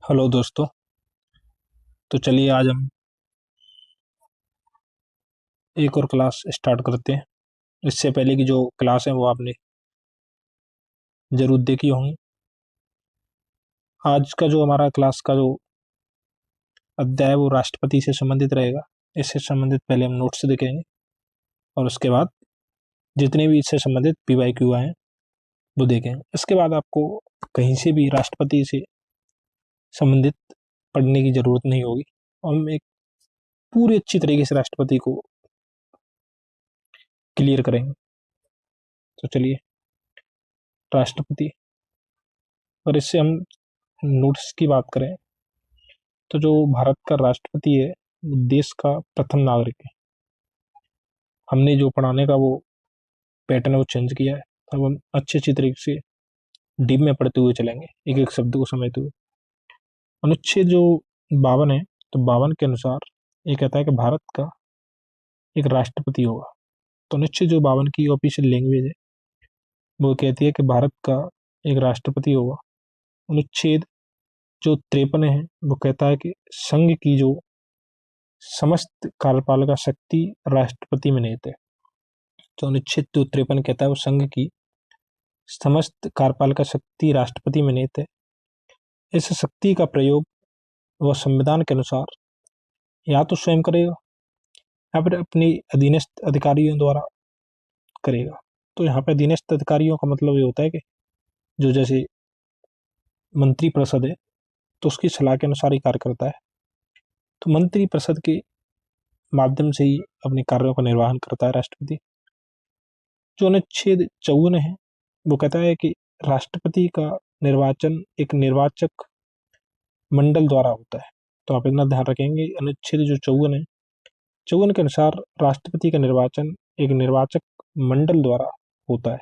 Hello दोस्तों। तो चलिए आज हम एक और क्लास स्टार्ट करते हैं। इससे पहले की जो क्लास है वो आपने जरूर देखी होंगी। आज का जो हमारा क्लास का जो अध्याय है वो राष्ट्रपति से संबंधित रहेगा। इससे संबंधित पहले हम नोट्स देखेंगे और उसके बाद जितने भी इससे संबंधित PYQ आए हैं वो देखेंगे। इसके बाद आपको कहीं से भी राष्ट्रपति से संबंधित पढ़ने की जरूरत नहीं होगी और हम एक पूरी अच्छी तरीके से राष्ट्रपति को क्लियर करेंगे। तो चलिए राष्ट्रपति, और इससे हम नोट्स की बात करें तो जो भारत का राष्ट्रपति है वो देश का प्रथम नागरिक है। हमने जो पढ़ाने का वो पैटर्न है वो चेंज किया है। अब हम अच्छी तरीके से डीप में पढ़ते हुए चलेंगे, एक एक शब्द को समझते हुए। अनुच्छेद जो 52 है, तो 52 के अनुसार ये कहता है कि भारत का एक राष्ट्रपति होगा। तो अनुच्छेद जो 52 की ऑफिशियल लैंग्वेज है वो कहती है कि भारत का एक राष्ट्रपति होगा। अनुच्छेद जो 53 है वो कहता है कि संघ की जो समस्त कार्यपालिका शक्ति राष्ट्रपति में निहित है। तो अनुच्छेद जो 53 कहता है वो संघ की समस्त कार्यपालिका शक्ति राष्ट्रपति में निहित है। इस शक्ति का प्रयोग वह संविधान के अनुसार या तो स्वयं करेगा या फिर अपने अधीनस्थ अधिकारियों द्वारा करेगा। तो यहाँ पे अधीनस्थ अधिकारियों का मतलब ये होता है कि जो जैसे मंत्रिपरिषद है तो उसकी सलाह के अनुसार ही कार्य करता है। तो मंत्रिपरिषद के माध्यम से ही अपने कार्यों का निर्वहन करता है राष्ट्रपति। जो अनुच्छेद 54 है वो कहता है कि राष्ट्रपति का निर्वाचन एक निर्वाचक मंडल द्वारा होता है। तो आप इतना ध्यान रखेंगे, अनुच्छेद जो 54 है, 54 के अनुसार राष्ट्रपति का निर्वाचन एक निर्वाचक मंडल द्वारा होता है।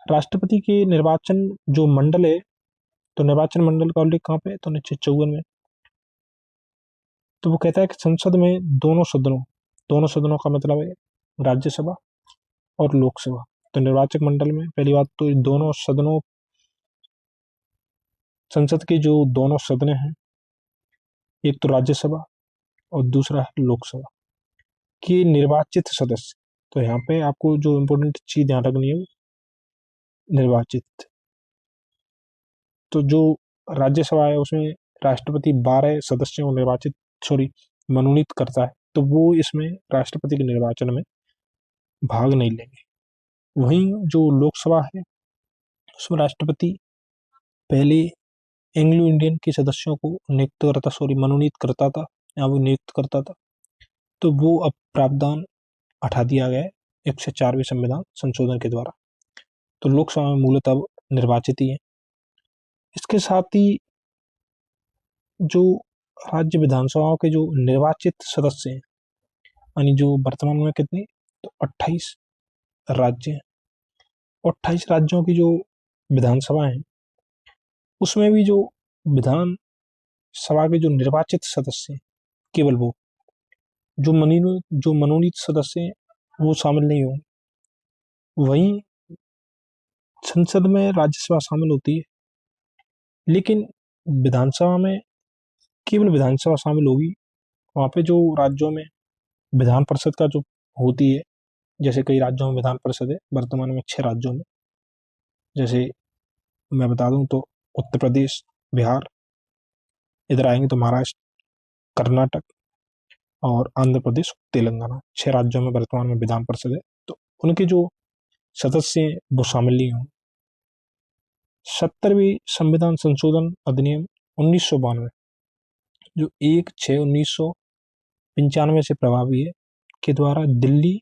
राष्ट्रपति के निर्वाचन जो मंडल है, तो निर्वाचन मंडल का उल्लेख कहाँ पे है, तो अनुच्छेद 54 में। तो वो कहता है कि संसद में दोनों सदनों का मतलब है राज्यसभा और लोकसभा। तो निर्वाचक मंडल में पहली बात तो दोनों सदनों, संसद के जो दोनों सदन हैं, एक तो राज्यसभा और दूसरा है लोकसभा के निर्वाचित सदस्य। तो यहाँ पे आपको जो इम्पोर्टेंट चीज ध्यान रखनी है वो निर्वाचित। तो जो राज्यसभा है उसमें राष्ट्रपति 12 सदस्यों को मनोनीत करता है, तो वो इसमें राष्ट्रपति के निर्वाचन में भाग नहीं लेंगे। वहीं जो लोकसभा है उसमें राष्ट्रपति पहले एंग्लो इंडियन के सदस्यों को मनोनीत करता था या वो नियुक्त करता था। तो वो अब प्रावधान हटा दिया गया है 104वें संविधान संशोधन के द्वारा। तो लोकसभा में मूलतः अब निर्वाचित ही है। इसके साथ ही जो राज्य विधानसभाओं के जो निर्वाचित सदस्य हैं, यानी जो वर्तमान में कितने, तो 28 राज्य हैं। 28 राज्यों की जो विधानसभा है उसमें भी जो विधान सभा के जो निर्वाचित सदस्य हैं, केवल वो जो मनोनीत सदस्य हैं वो शामिल नहीं होंगे। वहीं संसद में राज्यसभा शामिल होती है, लेकिन विधानसभा में केवल विधानसभा शामिल होगी। वहाँ पे जो राज्यों में विधान परिषद का जो होती है, जैसे कई राज्यों में विधान परिषद है, वर्तमान में 6 राज्यों में, जैसे मैं बता दूं तो उत्तर प्रदेश, बिहार, इधर आएंगे तो महाराष्ट्र, कर्नाटक और आंध्र प्रदेश, तेलंगाना, 6 राज्यों में वर्तमान में विधान परिषद है। तो उनके जो सदस्य हैं वो शामिल नहीं होंगे। 70वीं संविधान संशोधन अधिनियम 1992 जो 1/6/1995 से प्रभावी है, के द्वारा दिल्ली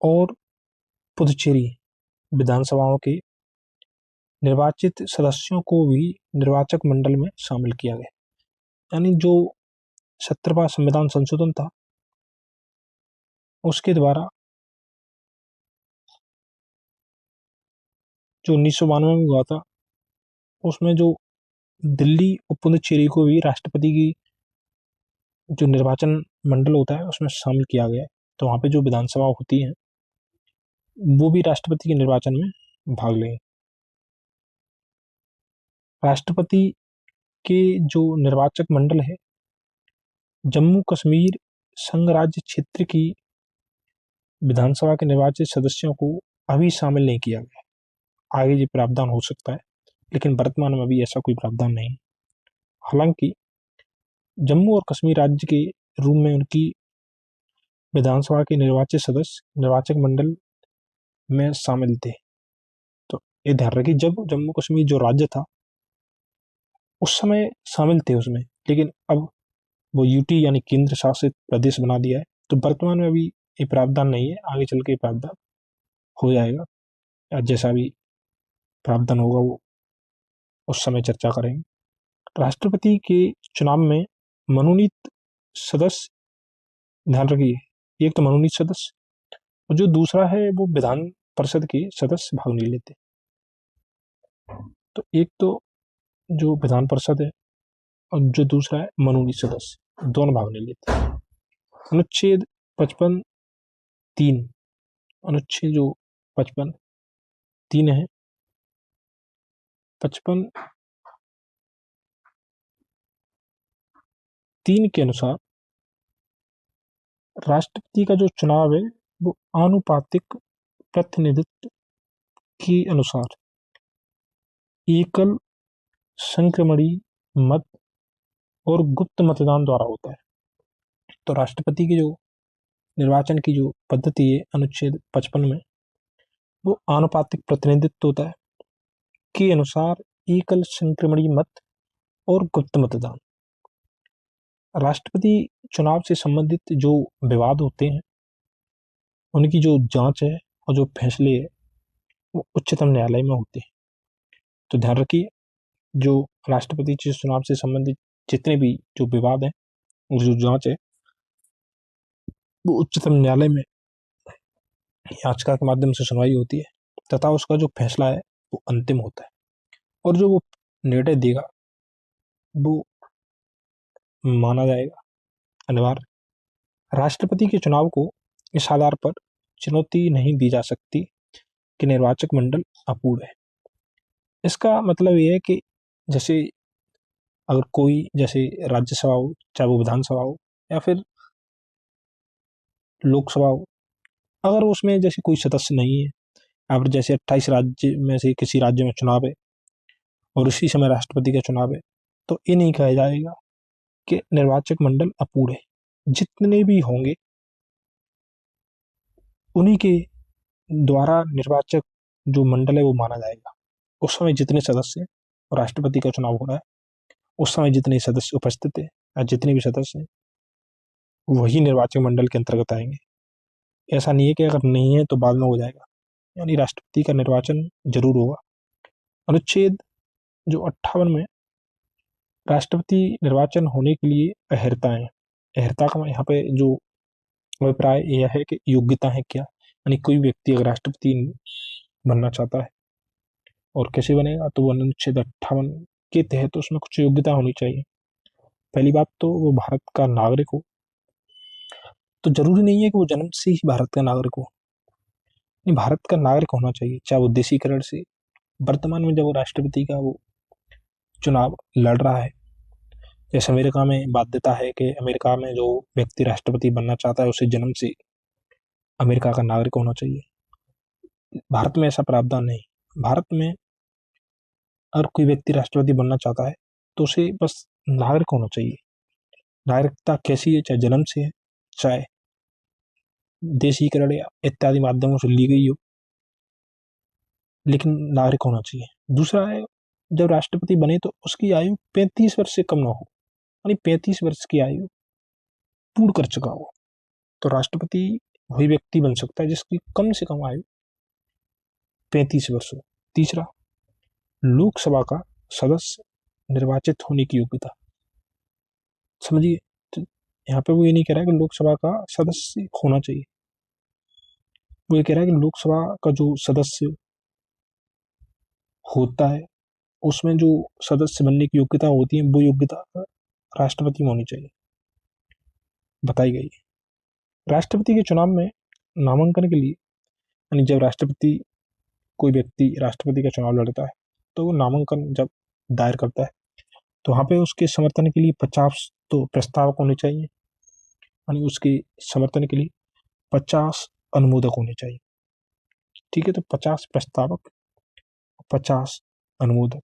और पुदुचेरी विधानसभाओं के निर्वाचित सदस्यों को भी निर्वाचक मंडल में शामिल किया गया। यानी जो 70वां संविधान संशोधन था उसके द्वारा जो 1992 में हुआ था उसमें जो दिल्ली और पुदुचेरी को भी राष्ट्रपति की जो निर्वाचन मंडल होता है उसमें शामिल किया गया है। तो वहाँ पे जो विधानसभा होती है वो भी राष्ट्रपति के निर्वाचन में भाग लेंगे। राष्ट्रपति के जो निर्वाचक मंडल है, जम्मू कश्मीर संघ राज्य क्षेत्र की विधानसभा के निर्वाचित सदस्यों को अभी शामिल नहीं किया गया। आगे ये प्रावधान हो सकता है, लेकिन वर्तमान में अभी ऐसा कोई प्रावधान नहीं। हालांकि जम्मू और कश्मीर राज्य के रूप में उनकी विधानसभा के निर्वाचित सदस्य निर्वाचक मंडल में शामिल थे। तो ये ध्यान रखिए, जब जम्मू कश्मीर जो राज्य था उस समय शामिल थे उसमें, लेकिन अब वो यूटी यानी केंद्र शासित प्रदेश बना दिया है। तो वर्तमान में अभी ये प्रावधान नहीं है, आगे चल के प्रावधान हो जाएगा, या जैसा भी प्रावधान होगा वो उस समय चर्चा करेंगे। राष्ट्रपति के चुनाव में मनोनीत सदस्य, ध्यान रखिए, एक तो मनोनीत सदस्य और जो दूसरा है वो विधान परिषद के सदस्य भाग नहीं लेते। तो एक तो जो विधान परिषद है और जो दूसरा है मनोनीत सदस्य, दोनों भाग नहीं लेते। अनुच्छेद 55(3), अनुच्छेद जो 55(3) है, 55(3) के अनुसार राष्ट्रपति का जो चुनाव है वो आनुपातिक प्रतिनिधित्व के अनुसार एकल संक्रमणी मत और गुप्त मतदान द्वारा होता है। तो राष्ट्रपति की जो निर्वाचन की जो पद्धति है अनुच्छेद 55 में, वो आनुपातिक प्रतिनिधित्व होता है के अनुसार एकल संक्रमणी मत और गुप्त मतदान। राष्ट्रपति चुनाव से संबंधित जो विवाद होते हैं उनकी जो जांच है और जो फैसले है वो उच्चतम न्यायालय में होते हैं। तो ध्यान रखिए, जो राष्ट्रपति के चुनाव से संबंधित जितने भी जो विवाद है और जो जांच है वो उच्चतम न्यायालय में याचिका के माध्यम से सुनवाई होती है, तथा उसका जो फैसला है वो अंतिम होता है, और जो वो निर्णय देगा वो माना जाएगा अनिवार्य। राष्ट्रपति के चुनाव को इस आधार पर चुनौती नहीं दी जा सकती कि निर्वाचक मंडल अपूर्ण है। इसका मतलब ये है कि जैसे अगर कोई जैसे राज्यसभा हो, चाहे वो विधानसभा हो या फिर लोकसभा हो, अगर उसमें जैसे कोई सदस्य नहीं है, या फिर जैसे 28 राज्य में से किसी राज्य में चुनाव है और उसी समय राष्ट्रपति का चुनाव है, तो ये नहीं कहा जाएगा कि निर्वाचक मंडल अपूर्ण है। जितने भी होंगे उन्हीं के द्वारा निर्वाचक जो मंडल है वो माना जाएगा। उस समय जितने सदस्य हैं, और राष्ट्रपति का चुनाव हो रहा है उस समय जितने सदस्य उपस्थित है या जितने भी सदस्य हैं वही निर्वाचक मंडल के अंतर्गत आएंगे। ऐसा नहीं है कि अगर नहीं है तो बाद में हो जाएगा, यानी राष्ट्रपति का निर्वाचन जरूर होगा। अनुच्छेद जो 58 में राष्ट्रपति निर्वाचन होने के लिए अहर्ता है। अहर्ता का यहाँ पे जो अभिप्राय यह है कि योग्यता है क्या, यानी कोई व्यक्ति अगर राष्ट्रपति बनना चाहता है और कैसे बनेगा, तो वो अनुच्छेद 58 के तहत तो उसमें कुछ योग्यता होनी चाहिए। पहली बात तो वो भारत का नागरिक हो। तो जरूरी नहीं है कि वो जन्म से ही भारत का नागरिक हो, नहीं, भारत का नागरिक होना चाहिए, चाहे वो देशीकरण से। वर्तमान में जब वो राष्ट्रपति का वो चुनाव लड़ रहा है, जैसे अमेरिका में बाध्यता है कि अमेरिका में जो व्यक्ति राष्ट्रपति बनना चाहता है उसे जन्म से अमेरिका का नागरिक होना चाहिए। भारत में ऐसा प्रावधान नहीं। भारत में अगर कोई व्यक्ति राष्ट्रपति बनना चाहता है तो उसे बस नागरिक होना चाहिए। नागरिकता कैसी है, चाहे जन्म से है, चाहे देशीकरण या इत्यादि माध्यमों से ली गई हो, लेकिन नागरिक होना चाहिए। दूसरा है, जब राष्ट्रपति बने तो उसकी आयु 35 वर्ष से कम ना हो, यानी 35 वर्ष की आयु पूर्ण कर चुका हो। तो राष्ट्रपति वही व्यक्ति बन सकता है जिसकी कम से कम आयु 35 वर्ष हो। तीसरा, लोकसभा का सदस्य निर्वाचित होने की योग्यता। समझिए, तो यहाँ पे वो ये नहीं कह रहा है कि लोकसभा का सदस्य होना चाहिए, वो ये कह रहा है कि लोकसभा का जो सदस्य होता है उसमें जो सदस्य बनने की योग्यता होती है वो योग्यता राष्ट्रपति में होनी चाहिए, बताई गई है। राष्ट्रपति के चुनाव में नामांकन के लिए, यानी जब राष्ट्रपति कोई व्यक्ति राष्ट्रपति का चुनाव लड़ता है तो वो नामांकन जब दायर करता है, तो वहाँ पे उसके समर्थन के लिए 50 तो प्रस्तावक होने चाहिए, यानी उसके समर्थन के लिए 50 अनुमोदक होने चाहिए। ठीक है, तो 50 प्रस्तावक, 50 अनुमोदक।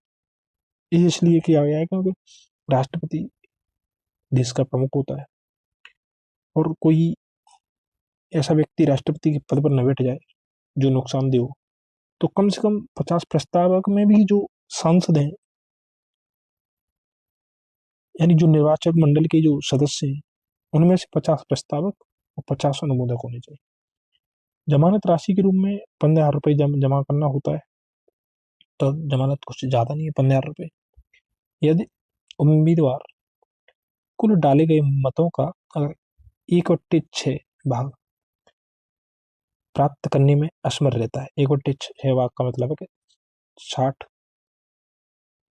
ये इसलिए किया गया है क्योंकि राष्ट्रपति देश का प्रमुख होता है, और कोई ऐसा व्यक्ति राष्ट्रपति के पद पर न बैठ जाए जो नुकसानदेह हो, तो कम से कम 50 प्रस्तावक में भी जो सांसद हैं, यानी जो निर्वाचक मंडल के जो सदस्य हैं, उनमें से 50 प्रस्तावक और 50 अनुमोदक होने चाहिए। जमानत राशि के रूप में 15,000 रुपये जमा करना होता है, तो जमानत कुछ ज़्यादा नहीं है, 15,000 रुपये। यदि उम्मीदवार कुल डाले गए मतों का अगर 1/6 भाग प्राप्त करने में असमर्थ रहता है, 1/6 भाग का मतलब है कि 60,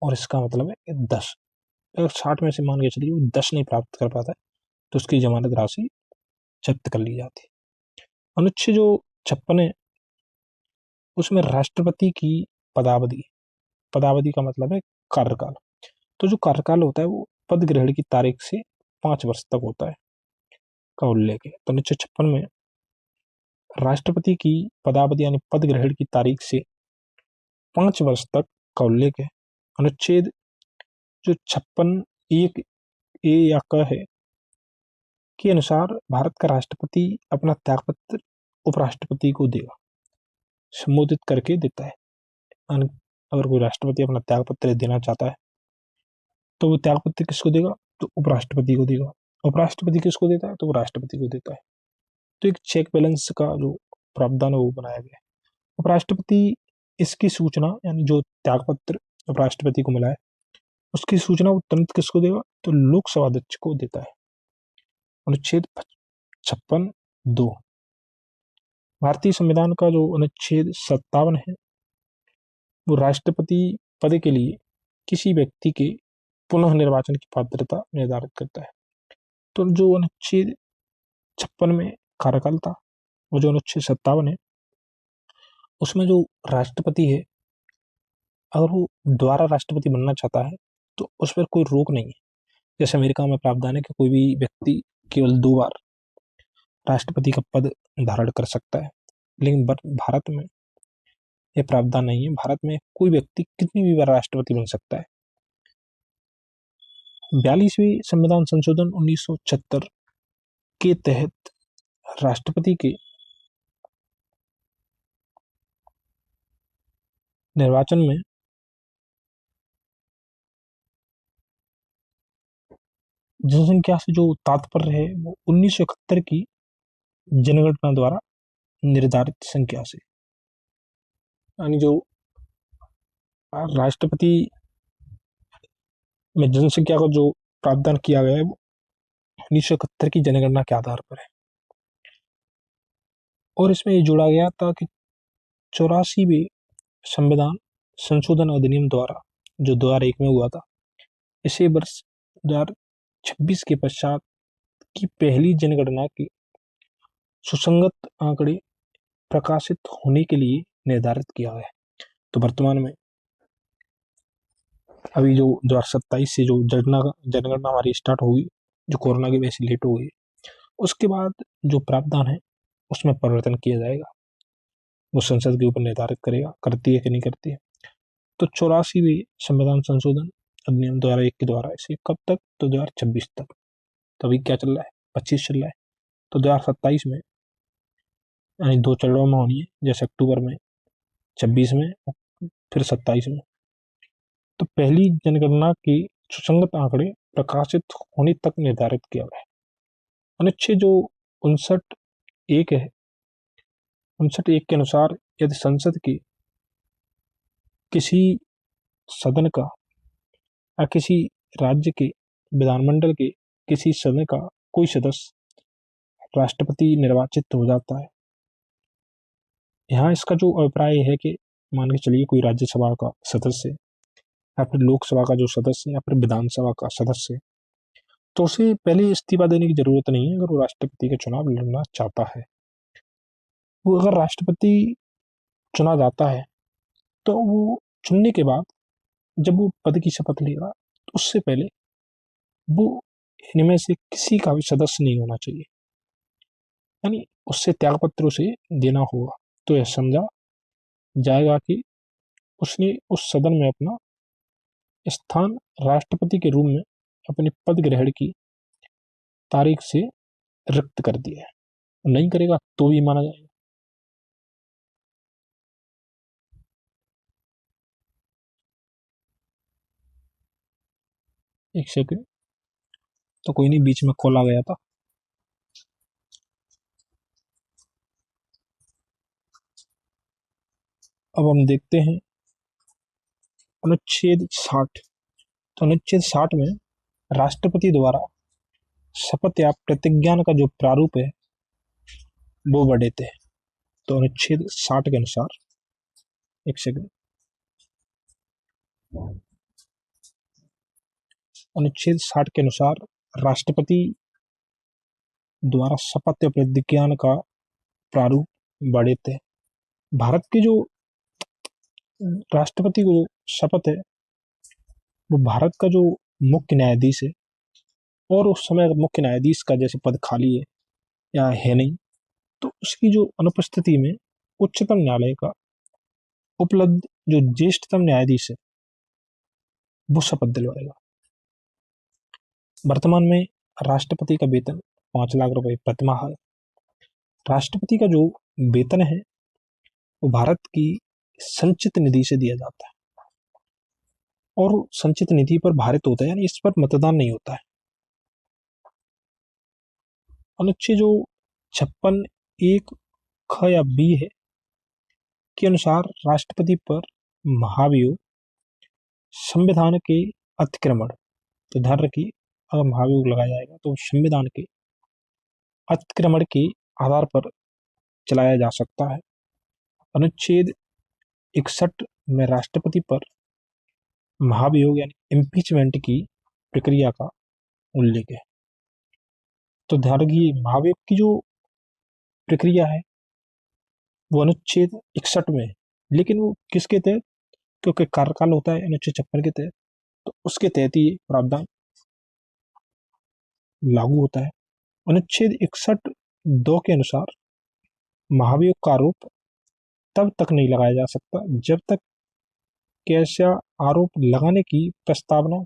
और इसका मतलब है कि 10। अगर 60 में से मान के चलिए वो 10 नहीं प्राप्त कर पाता है, तो उसकी जमानत राशि जब्त कर ली जाती है। अनुच्छेद जो 56 है, उसमें राष्ट्रपति की पदावधि, पदावधि का मतलब है कार्यकाल। तो जो कार्यकाल होता है वो पद ग्रहण की तारीख से 5 वर्ष तक होता है का उल्लेख है। तो अनुच्छेद 56 में राष्ट्रपति की पदावधि यानी पद ग्रहण की तारीख से 5 वर्ष तक का उल्लेख है। अनुच्छेद जो 56(1)(a) या क है के अनुसार भारत का राष्ट्रपति अपना त्यागपत्र उपराष्ट्रपति को देगा, संबोधित करके देता है। अगर कोई राष्ट्रपति अपना त्यागपत्र देना चाहता है तो वो त्यागपत्र किसको देगा, तो उपराष्ट्रपति को देगा। उपराष्ट्रपति किसको देता है, तो वो राष्ट्रपति को देता है। तो एक चेक बैलेंस का जो प्रावधान है वो बनाया गया है। उपराष्ट्रपति इसकी सूचना, यानी जो त्यागपत्र उपराष्ट्रपति को मिला है उसकी सूचना वो तुरंत किसको देगा, तो लोकसभा अध्यक्ष को देता है। अनुच्छेद 56(2) भारतीय संविधान का जो अनुच्छेद 57 है वो राष्ट्रपति पद के लिए किसी व्यक्ति के पुनः निर्वाचन की पात्रता निर्धारित करता है। तो जो अनुच्छेद 56 में कार्यकाल था, वो जो अनुच्छेद 57 है उसमें जो राष्ट्रपति है अगर वो दोबारा राष्ट्रपति बनना चाहता है तो उस पर कोई रोक नहीं है। जैसे अमेरिका में प्रावधान है कि कोई भी व्यक्ति केवल 2 बार राष्ट्रपति का पद धारण कर सकता है, लेकिन भारत में यह प्रावधान नहीं है। भारत में कोई व्यक्ति कितनी भी बार राष्ट्रपति बन सकता है। 42वीं संविधान संशोधन 1976 के तहत राष्ट्रपति के निर्वाचन में जनसंख्या से जो तात्पर्य है वो 1971 की जनगणना द्वारा निर्धारित संख्या से, यानी जो राष्ट्रपति में जनसंख्या का जो प्रावधान किया गया है वो 1971 की जनगणना के आधार पर है। और इसमें ये जोड़ा गया था कि 84वें संविधान संशोधन अधिनियम द्वारा जो 2001 में हुआ था, इसे वर्ष 2026 के पश्चात की पहली जनगणना की सुसंगत आंकड़े प्रकाशित होने के लिए निर्धारित किया है। तो वर्तमान में अभी जो 2027 से जो जनगणना हमारी स्टार्ट होगी, जो कोरोना की वजह से लेट हो गई, उसके बाद जो प्रावधान है उसमें परिवर्तन किया जाएगा। वो संसद के ऊपर निर्धारित करेगा करती है कि नहीं करती है। तो 84वें संविधान संशोधन अधिनियम 2001 के द्वारा इसे कब तक, तो 2026 तक। तो अभी क्या चल रहा है, 25 चल रहा है, तो 2027 में, यानी 2 चरणों में होनी है, जैसे अक्टूबर में, 26 में, फिर 27 में। तो पहली जनगणना के सुसंगत आंकड़े प्रकाशित होने तक निर्धारित किया गया है। अनुच्छेद जो 59(1) है, 59(1) के अनुसार यदि संसद के किसी सदन का या किसी राज्य के विधानमंडल के किसी सदन का कोई सदस्य राष्ट्रपति निर्वाचित हो जाता है, यहाँ इसका जो अभिप्राय है कि मान के चलिए कोई राज्यसभा का सदस्य या फिर लोकसभा का जो सदस्य या फिर विधानसभा का सदस्य, तो उसे पहले इस्तीफा देने की जरूरत नहीं है अगर वो राष्ट्रपति का चुनाव लड़ना चाहता है। वो अगर राष्ट्रपति चुना जाता है तो वो चुनने के बाद जब वो पद की शपथ लेगा तो उससे पहले वो इनमें से किसी का भी सदस्य नहीं होना चाहिए, यानी उससे त्यागपत्र उसे देना होगा। तो यह समझा जाएगा कि उसने उस सदन में अपना स्थान राष्ट्रपति के रूप में अपने पद ग्रहण की तारीख से रिक्त कर दिया है। नहीं करेगा तो भी माना जाएगा। एक सेकंड, तो कोई नहीं, बीच में कॉल आ गया था। अब हम देखते हैं अनुच्छेद 60। तो अनुच्छेद 60 में राष्ट्रपति द्वारा शपथ या प्रतिज्ञान का जो प्रारूप है वो बढ़ेते हैं। तो अनुच्छेद 60 के अनुसार, एक सेकंड, अनुच्छेद 60 के अनुसार राष्ट्रपति द्वारा शपथ या प्रतिज्ञान का प्रारूप बढ़ेते हैं। भारत के जो राष्ट्रपति को जो शपथ है वो भारत का जो मुख्य न्यायाधीश है, और उस समय अगर मुख्य न्यायाधीश का जैसे पद खाली है या है नहीं, तो उसकी जो अनुपस्थिति में उच्चतम न्यायालय का उपलब्ध जो ज्येष्ठतम न्यायाधीश है वो शपथ दिलवाएगा। वर्तमान में राष्ट्रपति का वेतन 5 लाख रुपए प्रतिमाह है। राष्ट्रपति का जो वेतन है वो भारत की संचित निधि से दिया जाता है, और संचित निधि पर भारित होता है, यानी इस पर मतदान नहीं होता है। अनुच्छेद जो 56 एक ख या बी है के अनुसार राष्ट्रपति पर महाभियोग संविधान के अतिक्रमण, तो ध्यान रखिए अगर महाभियोग लगाया जाएगा तो संविधान के अतिक्रमण के आधार पर चलाया जा सकता है। अनुच्छेद 61 में राष्ट्रपति पर महाभियोग यानी इम्पीचमेंट की प्रक्रिया का उल्लेख है। तो ध्यान रखिए महाभियोग की जो प्रक्रिया है वो अनुच्छेद 61 में है, लेकिन वो किसके तहत, क्योंकि कार्यकाल होता है अनुच्छेद 56 के तहत, तो उसके तहत ही प्रावधान लागू होता है। अनुच्छेद 61(2) के अनुसार महाभियोग का आरोप तब तक नहीं लगाया जा सकता जब तक कि ऐसा आरोप लगाने की प्रस्तावना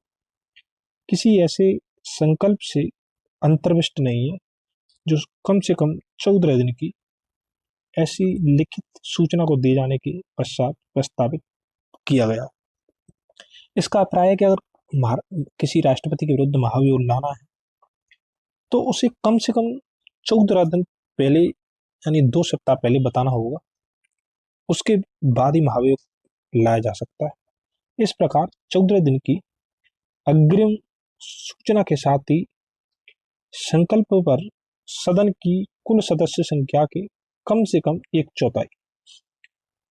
किसी ऐसे संकल्प से अंतर्विष्ट नहीं है जो कम से कम 14 दिन की ऐसी लिखित सूचना को दिए जाने के पश्चात प्रस्तावित किया गया। इसका अभिप्राय है कि अगर किसी राष्ट्रपति के विरुद्ध महाभियोग लाना है तो उसे कम से कम 14 दिन पहले यानी 2 सप्ताह पहले बताना होगा, उसके बाद ही महाभियोग लाया जा सकता है। इस प्रकार 14 दिन की अग्रिम सूचना के साथ ही संकल्प पर सदन की कुल सदस्य संख्या के कम से कम 1/4,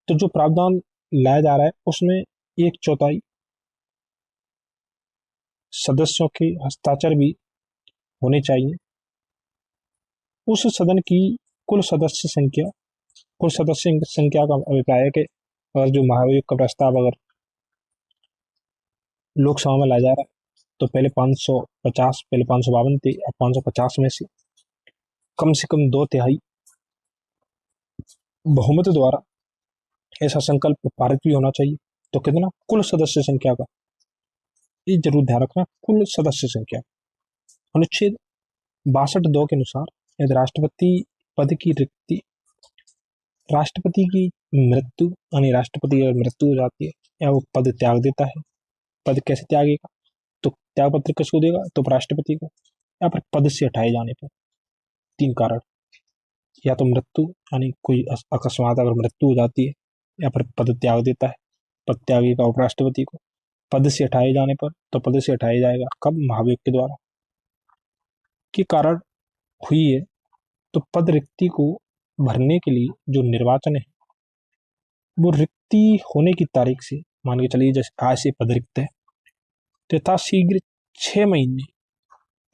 तो जो प्रावधान लाया जा रहा है उसमें 1/4 सदस्यों के हस्ताक्षर भी होने चाहिए। उस सदन की कुल सदस्य संख्या का अभिप्राय है कि अगर जो महाभियोग का प्रस्ताव अगर लोकसभा में लाया जा रहा है तो पहले 550, पहले 552 थे, अब 550 में से कम से कम 2/3 बहुमत द्वारा ऐसा संकल्प पारित भी होना चाहिए। तो कितना, कुल सदस्य संख्या का, ये जरूर ध्यान रखना, कुल सदस्य संख्या। अनुच्छेद 62(2) के अनुसार यदि राष्ट्रपति पद की रिक्ति, राष्ट्रपति की मृत्यु, यानी राष्ट्रपति अगर मृत्यु हो जाती है या वो पद त्याग देता है, पद कैसे त्यागेगा, तो त्याग पत्र किसको देगा, तो राष्ट्रपति को, या फिर पद से हटाए जाने पर 3 कारण, या तो मृत्यु यानी कोई अकस्मात अगर मृत्यु हो जाती है, या फिर पद त्याग देता है, पद त्यागेगा उपराष्ट्रपति को। पद से हटाए जाने पर, तो पद से हटाया जाएगा कब, महाभियोग के द्वारा के कारण हुई है। तो पद रिक्ति को भरने के लिए जो निर्वाचन है वो रिक्ति होने की तारीख से, मान के चलिए जैसे आज से पद रिक्त है तो यथाशीघ्र 6 महीने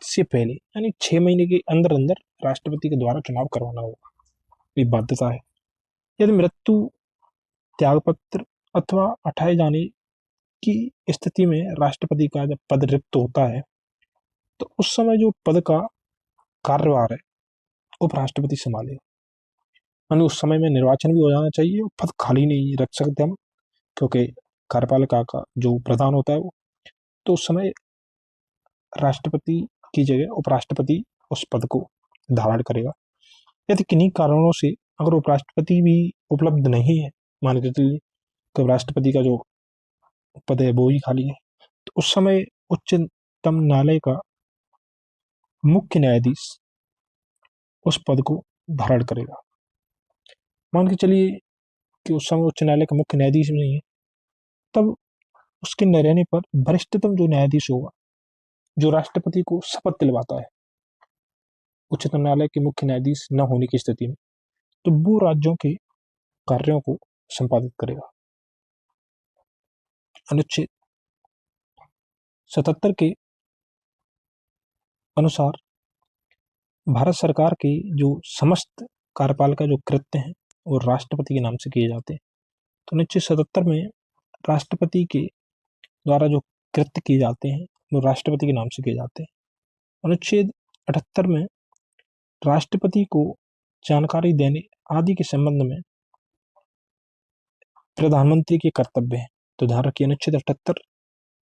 से पहले, यानी 6 महीने के अंदर अंदर राष्ट्रपति के द्वारा चुनाव करवाना होगा, ये बाध्यता है। यदि मृत्यु, त्यागपत्र अथवा हटाए जाने की स्थिति में राष्ट्रपति का जब पद रिक्त होता है तो उस समय जो पद का कार्यभार है उपराष्ट्रपति संभालेगा। यानी उस समय में निर्वाचन भी हो जाना चाहिए और पद खाली नहीं रख सकते हम, क्योंकि कार्यपालिका का जो प्रधान होता है वो, तो उस समय राष्ट्रपति की जगह उपराष्ट्रपति उस पद को धारण करेगा। यदि किन्हीं कारणों से अगर उपराष्ट्रपति भी उपलब्ध नहीं है, मान के चलिए कि राष्ट्रपति का जो पद है वो ही खाली है, तो उस समय उच्चतम न्यायालय का मुख्य न्यायाधीश उस पद को धारण करेगा। मान के चलिए कि उस समय उच्च न्यायालय का मुख्य न्यायाधीश नहीं है, तब उसके न रहने पर वरिष्ठतम जो न्यायाधीश होगा, जो राष्ट्रपति को शपथ दिलवाता है उच्चतम न्यायालय के मुख्य न्यायाधीश न होने की स्थिति में, तो वो राज्यों के कार्यों को संपादित करेगा। अनुच्छेद 77 के अनुसार भारत सरकार के जो समस्त कार्यपालिका जो कृत्य हैं वो राष्ट्रपति के नाम से किए जाते हैं। तो अनुच्छेद 77 में राष्ट्रपति के द्वारा जो कृत्य किए जाते हैं वो राष्ट्रपति के नाम से किए जाते हैं। अनुच्छेद 78 में राष्ट्रपति को जानकारी देने आदि के संबंध में प्रधानमंत्री के कर्तव्य हैं। तो ध्यान रखिए, अनुच्छेद 78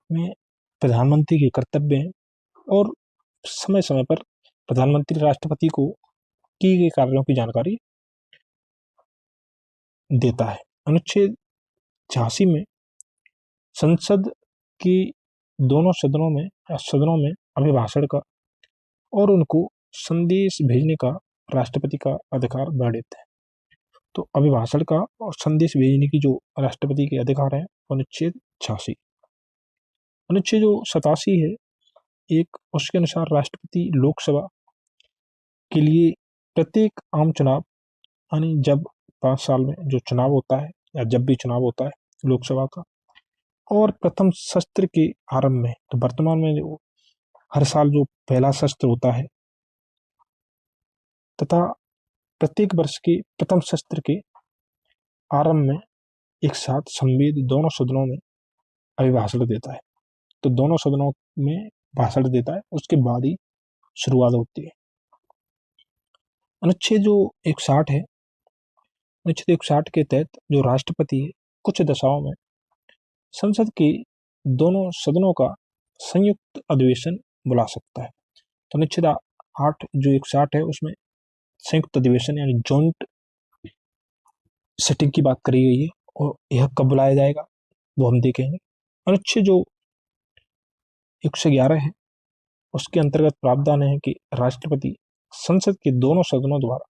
में प्रधानमंत्री के कर्तव्य हैं और समय समय पर प्रधानमंत्री राष्ट्रपति को किए गए कार्यों की जानकारी देता है। अनुच्छेद 86 में संसद की दोनों सदनों में अभिभाषण का और उनको संदेश भेजने का राष्ट्रपति का अधिकार वर्णित है। तो अभिभाषण का और संदेश भेजने की जो राष्ट्रपति के अधिकार है अनुच्छेद 86। अनुच्छेद जो 87 है एक, उसके अनुसार राष्ट्रपति लोकसभा के लिए प्रत्येक आम चुनाव, यानी जब 5 साल में जो चुनाव होता है या जब भी चुनाव होता है लोकसभा का, और प्रथम सत्र के आरंभ में, तो वर्तमान में जो हर साल जो पहला सत्र होता है तथा प्रत्येक वर्ष के प्रथम सत्र के आरंभ में एक साथ संविद दोनों सदनों में अभिभाषण देता है। तो दोनों सदनों में भाषण देता है, उसके बाद ही शुरुआत होती है। अनुच्छेद जो 160 है, अनुच्छेद 160 के तहत जो राष्ट्रपति है कुछ दशाओं में संसद के दोनों सदनों का संयुक्त अधिवेशन बुला सकता है। तो अनुच्छेद 8 जो 160 है उसमें संयुक्त अधिवेशन यानी जॉइंट सिटिंग की बात करी गई है और यह कब बुलाया जाएगा वो हम देखेंगे। अनुच्छेद जो 111 है उसके अंतर्गत प्रावधान है कि राष्ट्रपति संसद के दोनों सदनों द्वारा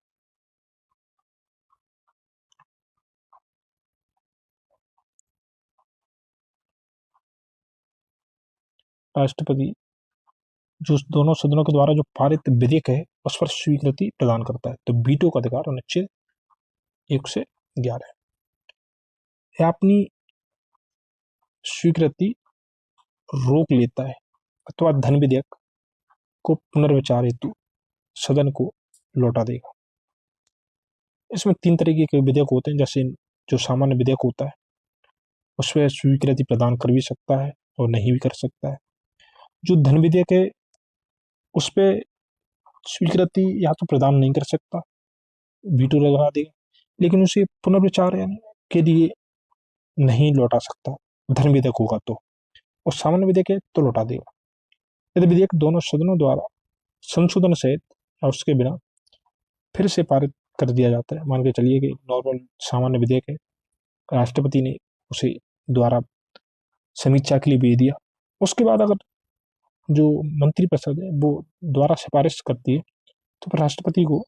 राष्ट्रपति जो दोनों सदनों के द्वारा जो पारित विधेयक है उस पर स्वीकृति प्रदान करता है। तो वीटो का अधिकार अनुच्छेद 111 है। यह अपनी स्वीकृति रोक लेता है अथवा धन विधेयक को पुनर्विचार हेतु सदन को लौटा देगा। इसमें 3 तरीके के विधेयक होते हैं। जैसे जो सामान्य विधेयक होता है उस पर स्वीकृति प्रदान कर भी सकता है और नहीं भी कर सकता है। जो धन विधेयक है उस पर स्वीकृति या तो प्रदान नहीं कर सकता, वीटो लगा देगा, लेकिन उसे पुनर्विचार यानी के लिए नहीं लौटा सकता धन विधेयक होगा तो, और सामान्य विधेयक है तो लौटा देगा। यदि विधेयक दोनों सदनों द्वारा संशोधन सहित या उसके बिना फिर से पारित कर दिया जाता है, मान के चलिए कि नॉर्मल सामान्य विधेयक है, राष्ट्रपति ने उसे द्वारा समीक्षा के लिए भेज दिया, उसके बाद अगर जो मंत्रिपरिषद है वो द्वारा सिफारिश करती है तो फिर राष्ट्रपति को,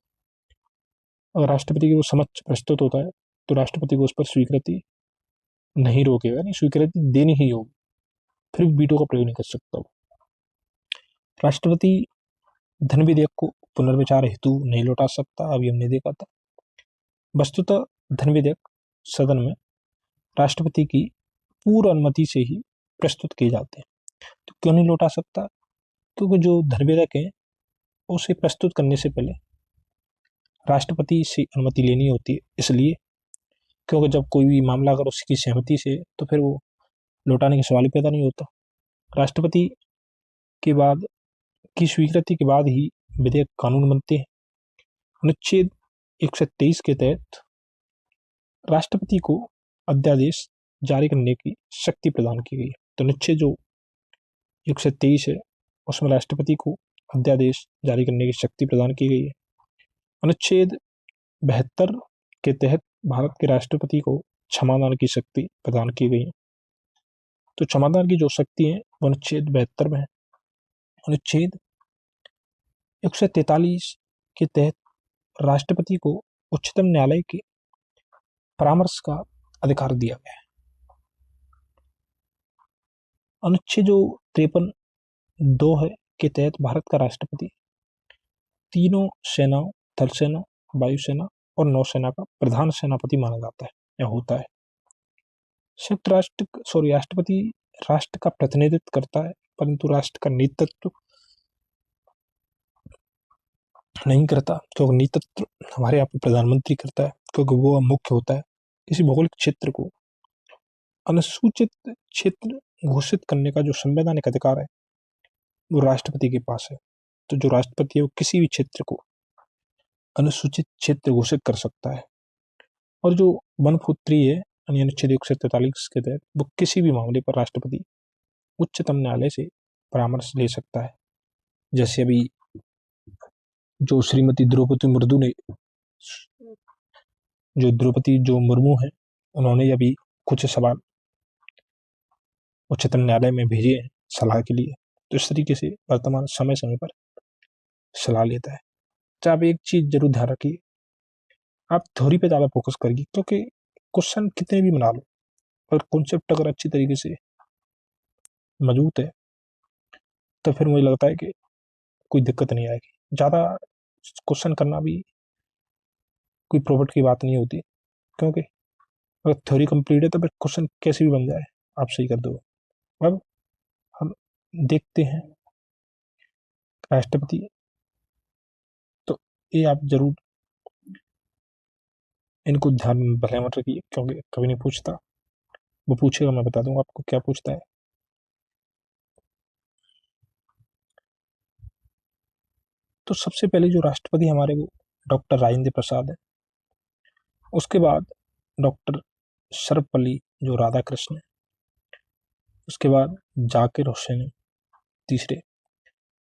अगर राष्ट्रपति के वो समक्ष प्रस्तुत होता है तो राष्ट्रपति को उस पर स्वीकृति नहीं रोकेगा, यानी स्वीकृति देनी ही होगी, फिर वीटो का प्रयोग नहीं कर सकता वो। राष्ट्रपति धन विधेयक को पुनर्विचार हेतु नहीं लौटा सकता, अभी हमने देखा था। वस्तुतः धन विधेयक सदन में राष्ट्रपति की पूर्व अनुमति से ही प्रस्तुत किए जाते हैं। तो क्यों नहीं लौटा सकता? क्योंकि जो धन विधेयक है उसे प्रस्तुत करने से पहले राष्ट्रपति से अनुमति लेनी होती है, इसलिए क्योंकि जब कोई भी मामला अगर उसकी सहमति से, तो फिर वो लौटाने का सवाल ही पैदा नहीं होता। राष्ट्रपति के बाद की स्वीकृति के बाद ही विधेयक कानून बनते हैं। अनुच्छेद 123 के तहत राष्ट्रपति को अध्यादेश जारी करने की शक्ति प्रदान की गई है। तो अनुच्छेद जो 123 है उसमें राष्ट्रपति को अध्यादेश जारी करने की शक्ति प्रदान की गई है। अनुच्छेद 72 के तहत भारत के राष्ट्रपति को क्षमादान की शक्ति प्रदान की गई है। तो क्षमादान की जो शक्ति है वो अनुच्छेद 72 में है। अनुच्छेद 143 के तहत राष्ट्रपति को उच्चतम न्यायालय के परामर्श का अधिकार दिया गया है। अनुच्छेद जो 53(2) है के तहत भारत का राष्ट्रपति तीनों सेनाओं, थल सेना, वायुसेना और नौसेना का प्रधान सेनापति माना जाता है या होता है। राष्ट्रपति राष्ट्र का प्रतिनिधित्व करता है परंतु राष्ट्र का नेतृत्व नहीं करता, क्योंकि नेतृत्व हमारे यहाँ पे प्रधानमंत्री करता है, क्योंकि वो मुख्य होता है। किसी भौगोलिक क्षेत्र को अनुसूचित क्षेत्र घोषित करने का जो संवैधानिक अधिकार है वो राष्ट्रपति के पास है। तो जो राष्ट्रपति है वो किसी भी क्षेत्र को अनुसूचित क्षेत्र घोषित कर सकता है। और जो 143 है यानी अनुच्छेद 143 के तहत वो किसी भी मामले पर राष्ट्रपति उच्चतम न्यायालय से परामर्श ले सकता है। जैसे अभी जो श्रीमती द्रौपदी मुर्मू ने जो मुर्मू है उन्होंने अभी कुछ सवाल उच्चतम न्यायालय में भेजे हैं सलाह के लिए। तो इस तरीके से वर्तमान समय समय पर सलाह लेता है। तो आप एक चीज जरूर ध्यान रखिए, आप थ्योरी पे ज्यादा फोकस करिए, क्योंकि क्वेश्चन कितने भी बना लो और कॉन्सेप्ट अगर अच्छी तरीके से मजबूत है तो फिर मुझे लगता है कि कोई दिक्कत नहीं आएगी। ज्यादा क्वेश्चन करना भी कोई प्रॉफिट की बात नहीं होती, क्योंकि अगर थ्योरी कंप्लीट है तो फिर क्वेश्चन कैसे भी बन जाए आप सही कर दो। अब हम देखते हैं राष्ट्रपति, तो ये आप जरूर इनको ध्यान में भले मत रखिए, क्योंकि कभी नहीं पूछता, वो पूछेगा मैं बता दूंगा आपको क्या पूछता है। तो सबसे पहले जो राष्ट्रपति हमारे वो डॉक्टर राजेंद्र प्रसाद है, उसके बाद डॉक्टर सर्वपल्ली जो राधाकृष्ण है, उसके बाद जाकिर हुसैन है तीसरे,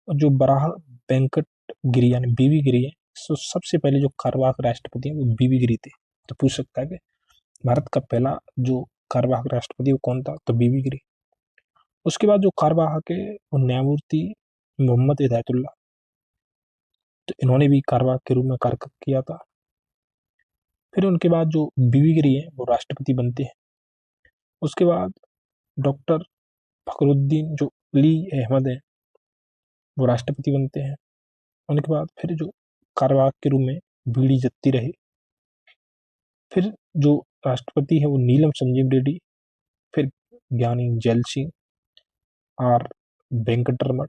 और जो बराह वेंकट गिरी यानी बीवी गिरी है, तो सबसे पहले जो कार्यवाहक राष्ट्रपति है वो बीवी गिरी थे। तो पूछ सकता है कि भारत का पहला जो कार्यवाहक राष्ट्रपति वो कौन था, तो बीवी गिरी। उसके बाद जो कार्यवाहक है वो न्यायमूर्ति मोहम्मद हिदायतुल्लाह, तो इन्होंने भी कार्यवाहक के रूप में कार्य किया था। फिर उनके बाद जो बीवी गिरी है वो राष्ट्रपति बनते हैं। उसके बाद डॉक्टर फखरुद्दीन जो अली अहमद है वो राष्ट्रपति बनते हैं। उनके बाद फिर जो कार्यवाहक के रूप में बीडी जत्ती रहे। फिर जो राष्ट्रपति है वो नीलम संजीव रेड्डी, फिर ज्ञानी जैल सिंह, आर वेंकटरमण,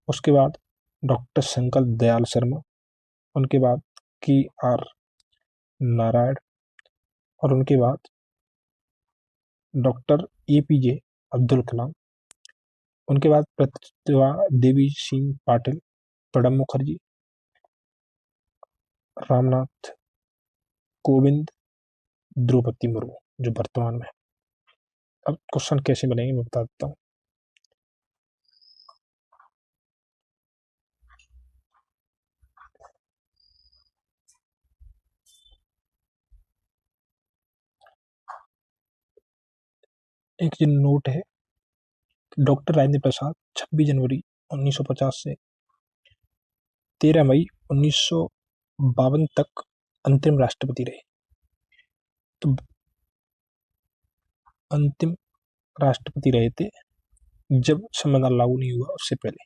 उसके बाद डॉक्टर शंकर दयाल शर्मा, उनके बाद की आर नारायण, और उनके बाद डॉक्टर APJ अब्दुल कलाम, उनके बाद प्रतिभा देवी सिंह पाटिल, प्रणब मुखर्जी, रामनाथ कोविंद, द्रौपदी मुर्मू जो वर्तमान में। अब क्वेश्चन कैसे बनेंगे मैं बता देता हूँ। एक जो नोट है, डॉक्टर राजेंद्र प्रसाद 26 जनवरी 1950 से 13 मई 1952 तक अंतिम राष्ट्रपति रहे। तो अंतिम राष्ट्रपति रहे थे जब संविधान लागू नहीं हुआ उससे पहले।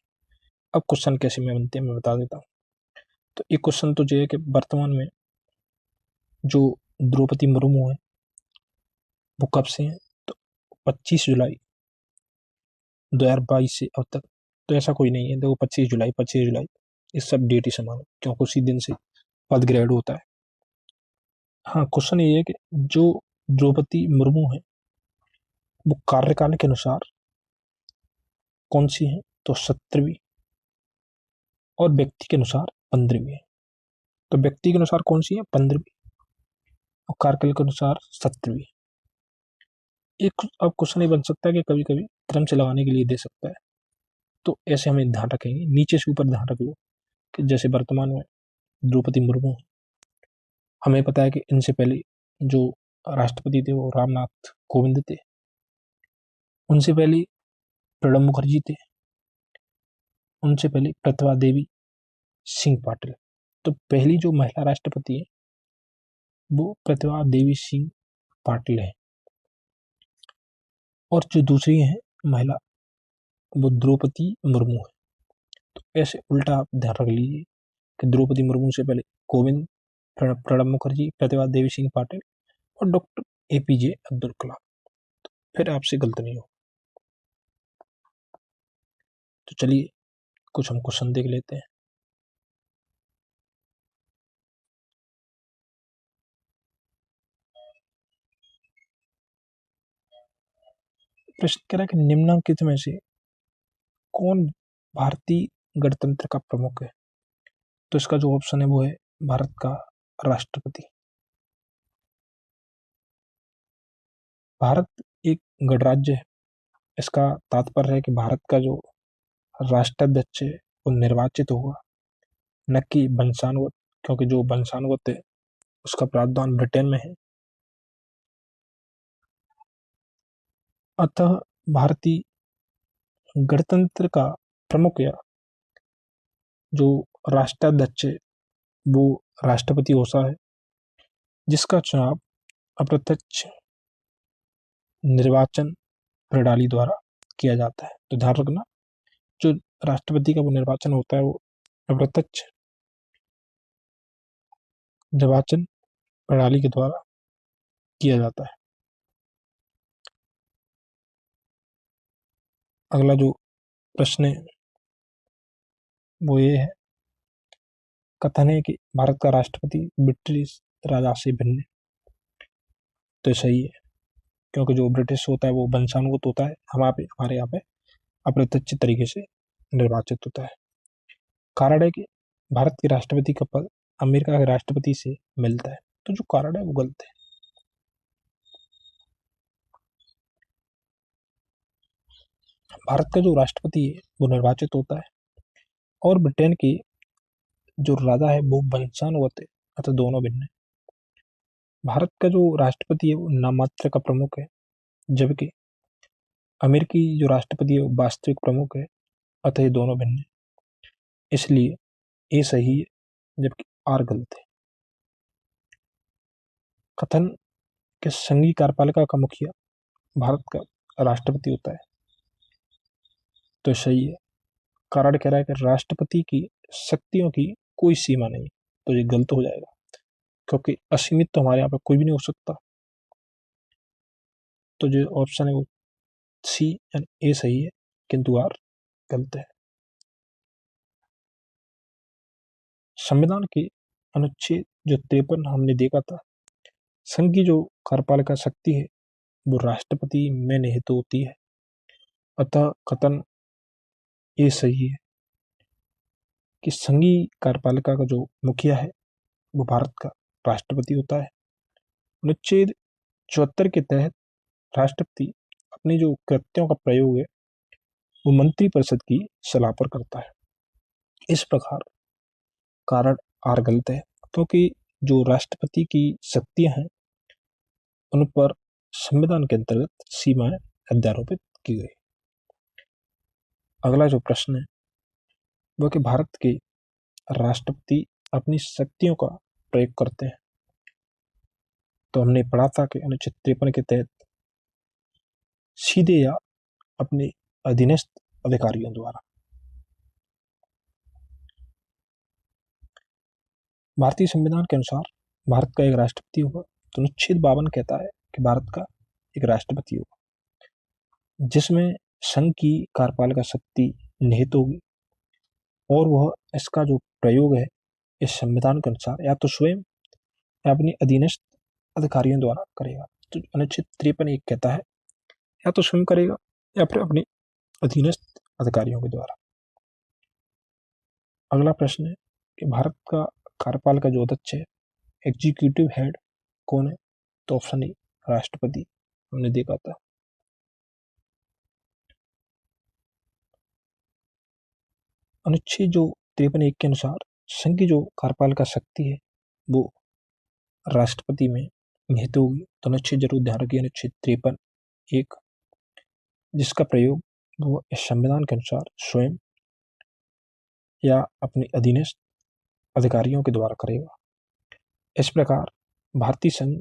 अब क्वेश्चन कैसे में बनते हैं मैं बता देता हूँ। तो एक क्वेश्चन तो ये है कि वर्तमान में जो द्रौपदी मुर्मू है वो कब से है, तो 25 जुलाई 2022 से अब तक। तो ऐसा कोई नहीं है, देखो 25 जुलाई इस सब डेट ही समान है, क्योंकि उसी दिन से पद ग्रेड होता है। हाँ, क्वेश्चन ये है कि जो द्रौपदी मुर्मू है वो कार्यकाल के अनुसार कौन सी है, तो 17वीं, और व्यक्ति के अनुसार 15वीं है। तो व्यक्ति के अनुसार कौन सी है, 15वीं, और कार्यकाल के अनुसार 17वीं। एक अब क्वेश्चन ये बन सकता है कि कभी कभी क्रम से लगाने के लिए दे सकता है, तो ऐसे हमें ध्यान रखेंगे, नीचे से ऊपर ध्यान रख लो कि जैसे वर्तमान में द्रौपदी मुर्मू, हमें पता है कि इनसे पहले जो राष्ट्रपति थे वो रामनाथ कोविंद थे, उनसे पहले प्रणब मुखर्जी थे, उनसे पहले प्रतिभा देवी सिंह पाटिल। तो पहली जो महिला राष्ट्रपति है वो प्रतिभा देवी सिंह पाटिल है, और जो दूसरी है महिला वो द्रौपदी मुर्मू है। तो ऐसे उल्टा आप ध्यान रख लीजिए कि द्रौपदी मुर्मू से पहले कोविंद, प्रणब मुखर्जी, प्रतिभा देवी सिंह पाटिल और डॉक्टर APJ अब्दुल कलाम। तो फिर आपसे गलत नहीं हो। तो चलिए कुछ हम क्वेश्चन देख लेते हैं। प्रश्न कह रहा है कि निम्नलिखित में से कौन भारतीय गणतंत्र का प्रमुख है। तो इसका जो ऑप्शन है वो है भारत का राष्ट्रपति। भारत एक गणराज्य है, इसका तात्पर्य है कि भारत का जो राष्ट्राध्यक्ष है वो निर्वाचित होगा, न कि वंशानुगत, क्योंकि जो वंशानुगत है उसका प्रावधान ब्रिटेन में है। अतः भारतीय गणतंत्र का प्रमुख या जो राष्ट्राध्यक्ष है वो राष्ट्रपति होता है, जिसका चुनाव अप्रत्यक्ष निर्वाचन प्रणाली द्वारा किया जाता है। तो ध्यान रखना, जो राष्ट्रपति का वो निर्वाचन होता है वो अप्रत्यक्ष निर्वाचन प्रणाली के द्वारा किया जाता है। अगला जो प्रश्न है वो ये है, कथन है कि भारत का राष्ट्रपति ब्रिटिश राजा से भिन्न है। तो सही है, क्योंकि जो ब्रिटिश होता है वो वंशानुगत होता है, हमारे यहाँ पे अप्रत्यक्ष तरीके से निर्वाचित होता है। कारण है कि भारत के राष्ट्रपति का पद अमेरिका के राष्ट्रपति से मिलता है। तो जो कारण है वो गलत है। भारत का जो राष्ट्रपति है वो निर्वाचित होता है, और ब्रिटेन की जो राजा है वो वंशानुगत है, अतः दोनों भिन्न है। भारत का जो राष्ट्रपति है वो नाममात्र का प्रमुख है, जबकि अमेरिकी जो राष्ट्रपति है वो वास्तविक प्रमुख है, अतः ये दोनों भिन्न है। इसलिए ए सही है, जबकि आर गलत है। कथन के संघीय कार्यपालिका का मुखिया भारत का राष्ट्रपति होता है। तो सही है। कारण कह रहा है कि राष्ट्रपति की शक्तियों की कोई सीमा नहीं, तो ये गलत हो जाएगा, क्योंकि असीमित तो हमारे यहाँ पे कोई भी नहीं हो सकता। तो जो ऑप्शन है वो सी एंड ए सही है, किंतु आर गलत है। संविधान के अनुच्छेद जो 53 हमने देखा था, संघ की जो कार्यपालिका शक्ति है वो राष्ट्रपति में निहित होती है, अतः कथन ये सही है कि संघीय कार्यपालिका का जो मुखिया है वो भारत का राष्ट्रपति होता है। अनुच्छेद 74 के तहत राष्ट्रपति अपनी जो कृत्यों का प्रयोग है वो मंत्रिपरिषद की सलाह पर करता है। इस प्रकार कारण आर गलत है, क्योंकि जो राष्ट्रपति की शक्तियां हैं उन पर संविधान के अंतर्गत सीमाएं अध्यारोपित की गई। अगला जो प्रश्न है वह कि भारत के राष्ट्रपति अपनी शक्तियों का प्रयोग करते हैं। तो हमने पढ़ा था कि अनुच्छेद 53 के तहत सीधे या अपने अधीनस्थ अधिकारियों द्वारा। भारतीय संविधान के अनुसार भारत का एक राष्ट्रपति होगा। तो अनुच्छेद 52 कहता है कि भारत का एक राष्ट्रपति होगा, जिसमें संघ की कार्यपालिका शक्ति निहित होगी, और वह इसका जो प्रयोग है इस संविधान के अनुसार या तो स्वयं या अपने अधीनस्थ अधिकारियों द्वारा करेगा। तो अनुच्छेद 53 एक कहता है या तो स्वयं करेगा या फिर अपने अधीनस्थ अधिकारियों के द्वारा। अगला प्रश्न है कि भारत का कार्यपाल का जो अध्यक्ष है, एग्जीक्यूटिव हेड कौन है? तो ऑप्शन ए राष्ट्रपति, हमने देखा था। अनुच्छेद जो 53 के अनुसार संघ की जो कार्यपालिका शक्ति है वो राष्ट्रपति में निहित होगी। तो अनुच्छेद जरूर ध्यान रखिए, अनुच्छेद 53 जिसका प्रयोग वो इस संविधान के अनुसार स्वयं या अपने अधीनस्थ अधिकारियों के द्वारा करेगा। इस प्रकार भारतीय संघ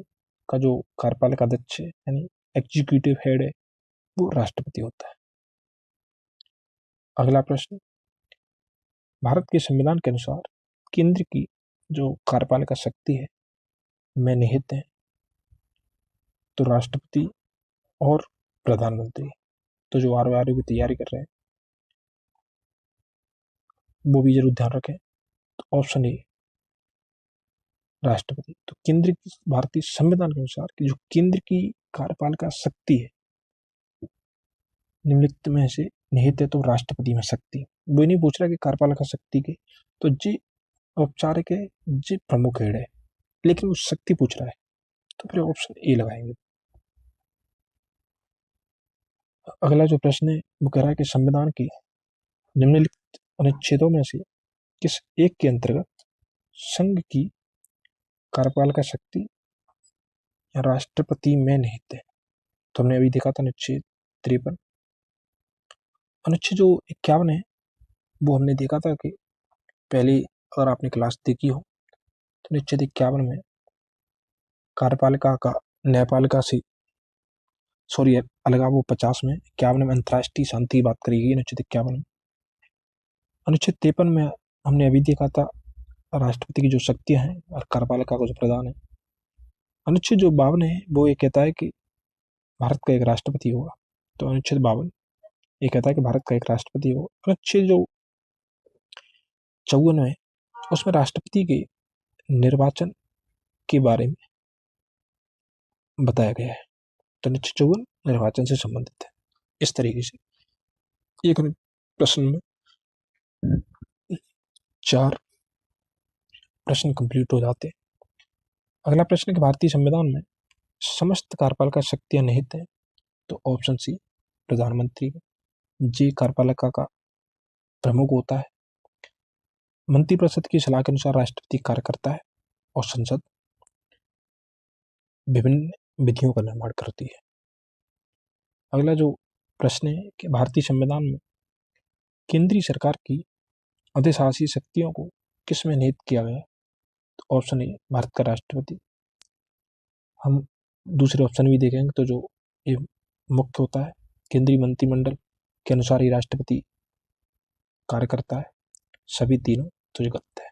का जो कार्यपालिका अध्यक्ष है यानी एग्जीक्यूटिव हेड है वो राष्ट्रपति होता है। अगला प्रश्न, भारत के संविधान के अनुसार केंद्र की जो कार्यपालिका शक्ति है में निहित है तो राष्ट्रपति और प्रधानमंत्री। तो जो आरओ की तैयारी कर रहे हैं वो भी जरूर ध्यान रखें। तो ऑप्शन ए राष्ट्रपति। तो केंद्र की भारतीय संविधान के अनुसार कि जो केंद्र की कार्यपालिका शक्ति है निम्नलिखित में से निहित है तो राष्ट्रपति में शक्ति। वो नहीं पूछ रहा कि कार्यपालिका शक्ति के तो जी औपचारिक है, जी प्रमुख हेड है, लेकिन वो शक्ति पूछ रहा है तो फिर ऑप्शन ए लगाएंगे। अगला जो प्रश्न है वो कह रहा है कि संविधान की निम्नलिखित अनुच्छेदों में से किस एक के अंतर्गत संघ की कार्यपालिका शक्ति या राष्ट्रपति में निहित है? तो हमने अभी देखा था अनुच्छेद 53। अनुच्छेद जो 51 है वो हमने देखा था कि पहले अगर आपने क्लास देखी हो तो अनुच्छेद 51 में कार्यपालिका का न्यायपालिका से अलग वो 50 में 51 में अंतर्राष्ट्रीय शांति की बात करेगी अनुच्छेद 51 में। अनुच्छेद 53 में हमने अभी देखा था राष्ट्रपति की जो शक्तियां हैं और कार्यपालिका का जो प्रधान है। अनुच्छेद जो 52 है वो ये कहता है कि भारत का एक राष्ट्रपति होगा। तो अनुच्छेद 52 ये कहता है कि भारत का एक राष्ट्रपति होगा। अनुच्छेद जो 54 है उसमें राष्ट्रपति के निर्वाचन के बारे में बताया गया है। तो अनुच्छेद 54 निर्वाचन से संबंधित है। इस तरीके से एक प्रश्न में 4 प्रश्न कंप्लीट हो जाते हैं। अगला प्रश्न कि भारतीय संविधान में समस्त कार्यपालिका शक्तियां निहित हैं। तो ऑप्शन सी प्रधानमंत्री जी कार्यपालिका का प्रमुख होता है। मंत्रिपरिषद की सलाह के अनुसार राष्ट्रपति कार्य करता है और संसद विभिन्न विधियों का निर्माण करती है। अगला जो प्रश्न है कि भारतीय संविधान में केंद्रीय सरकार की अधिशासी शक्तियों को किस में निहित किया गया? तो ऑप्शन ए भारत का राष्ट्रपति। हम दूसरे ऑप्शन भी देखेंगे तो जो ये मुख्य होता है केंद्रीय मंत्रिमंडल के अनुसार ही राष्ट्रपति कार्य करता है। सभी तीनों तो ये गलत है।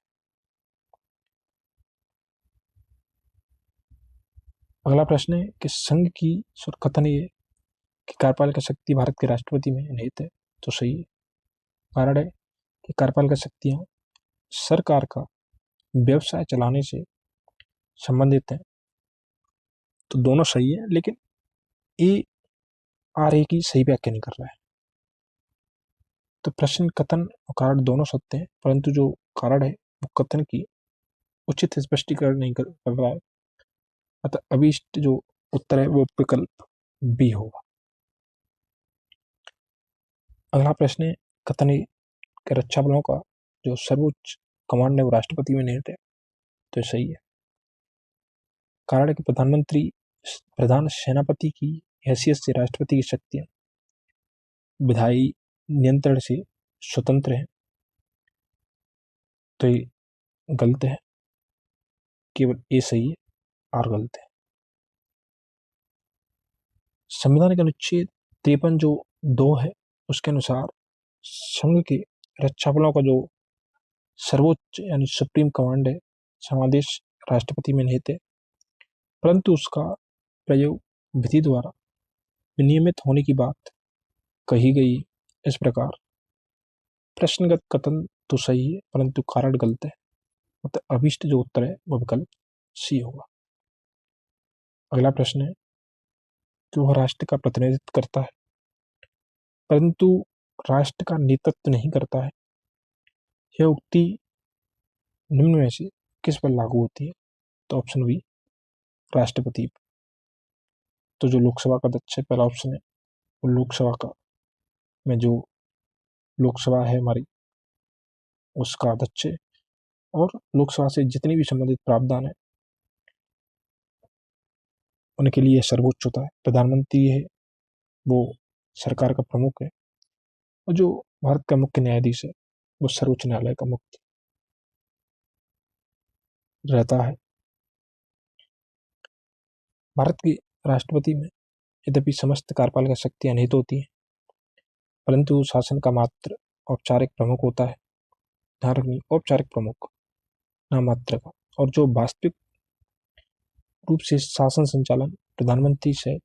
अगला प्रश्न है कि संघ की कथन ये कि कार्यपालिका शक्ति भारत के राष्ट्रपति में निहित है। तो सही है। कारण है कि कार्यपालिका शक्तियां सरकार का व्यवसाय चलाने से संबंधित है। तो दोनों सही है, लेकिन ए आर ए की सही व्याख्या नहीं कर रहा है। तो प्रश्न कथन और कारण दोनों सत्य हैं, परंतु जो कारण है वो कथन की उचित स्पष्टीकरण नहीं कर रहा है। अतः अभिष्ट जो उत्तर है वो विकल्प बी होगा। अगला प्रश्न है कथन के रक्षा बलों का जो सर्वोच्च कमांड है वो राष्ट्रपति में निहित है। तो सही है। कारण है कि प्रधान सेनापति की हैसियत से राष्ट्रपति की शक्तियां विधायी नियंत्रण से स्वतंत्र है। तो ये गलत है, केवल ए सही है, आर गलत है। संविधान के अनुच्छेद 53 जो 2 है उसके अनुसार संघ के रक्षा बलों का जो सर्वोच्च यानी सुप्रीम कमांड है समादेश राष्ट्रपति में निहित है, परंतु उसका प्रयोग विधि द्वारा विनियमित होने की बात कही गई। इस प्रकार प्रश्नगत कथन तो सही है परंतु कारण गलत है। मतलब अभिष्ट जो उत्तर है वह विकल्प सी होगा। अगला प्रश्न है कि वह राष्ट्र का प्रतिनिधित्व करता है, परंतु राष्ट्र का नेतृत्व नहीं करता है। यह उक्ति निम्न में से किस पर लागू होती है? तो ऑप्शन बी, राष्ट्रपति। तो जो लोकसभा का अध्यक्ष है, पहला ऑप्शन है, वो लोकसभा का में जो लोकसभा है हमारी, उसका अध्यक्ष है, और लोकसभा से जितनी भी संबंधित प्रावधान है उनके लिए सर्वोच्च होता है। प्रधानमंत्री है वो सरकार का प्रमुख है, और जो भारत का मुख्य न्यायाधीश है वो सर्वोच्च न्यायालय का मुख्य रहता है। भारत के राष्ट्रपति में यद्यपि समस्त कार्यपालिका शक्तियां निहित होती हैं, परंतु शासन का मात्र औपचारिक प्रमुख होता है। ध्यान रखनी, औपचारिक प्रमुख, नाम मात्र का। और जो वास्तविक रूप से शासन संचालन प्रधानमंत्री से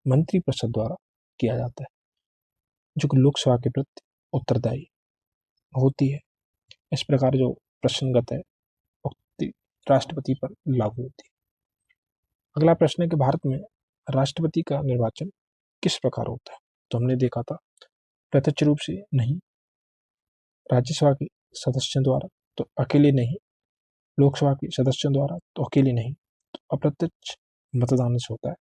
मंत्रिपरिषद द्वारा किया जाता है, जो कि लोकसभा के प्रति उत्तरदायी होती है। इस प्रकार जो प्रश्नगत है उक्ति राष्ट्रपति पर लागू होती है। अगला प्रश्न है कि भारत में राष्ट्रपति का निर्वाचन किस प्रकार होता है? तो हमने देखा था प्रत्यक्ष रूप से नहीं, राज्यसभा के सदस्यों द्वारा तो अकेले नहीं, लोकसभा के सदस्यों द्वारा तो अकेले नहीं, तो अप्रत्यक्ष मतदान से होता है।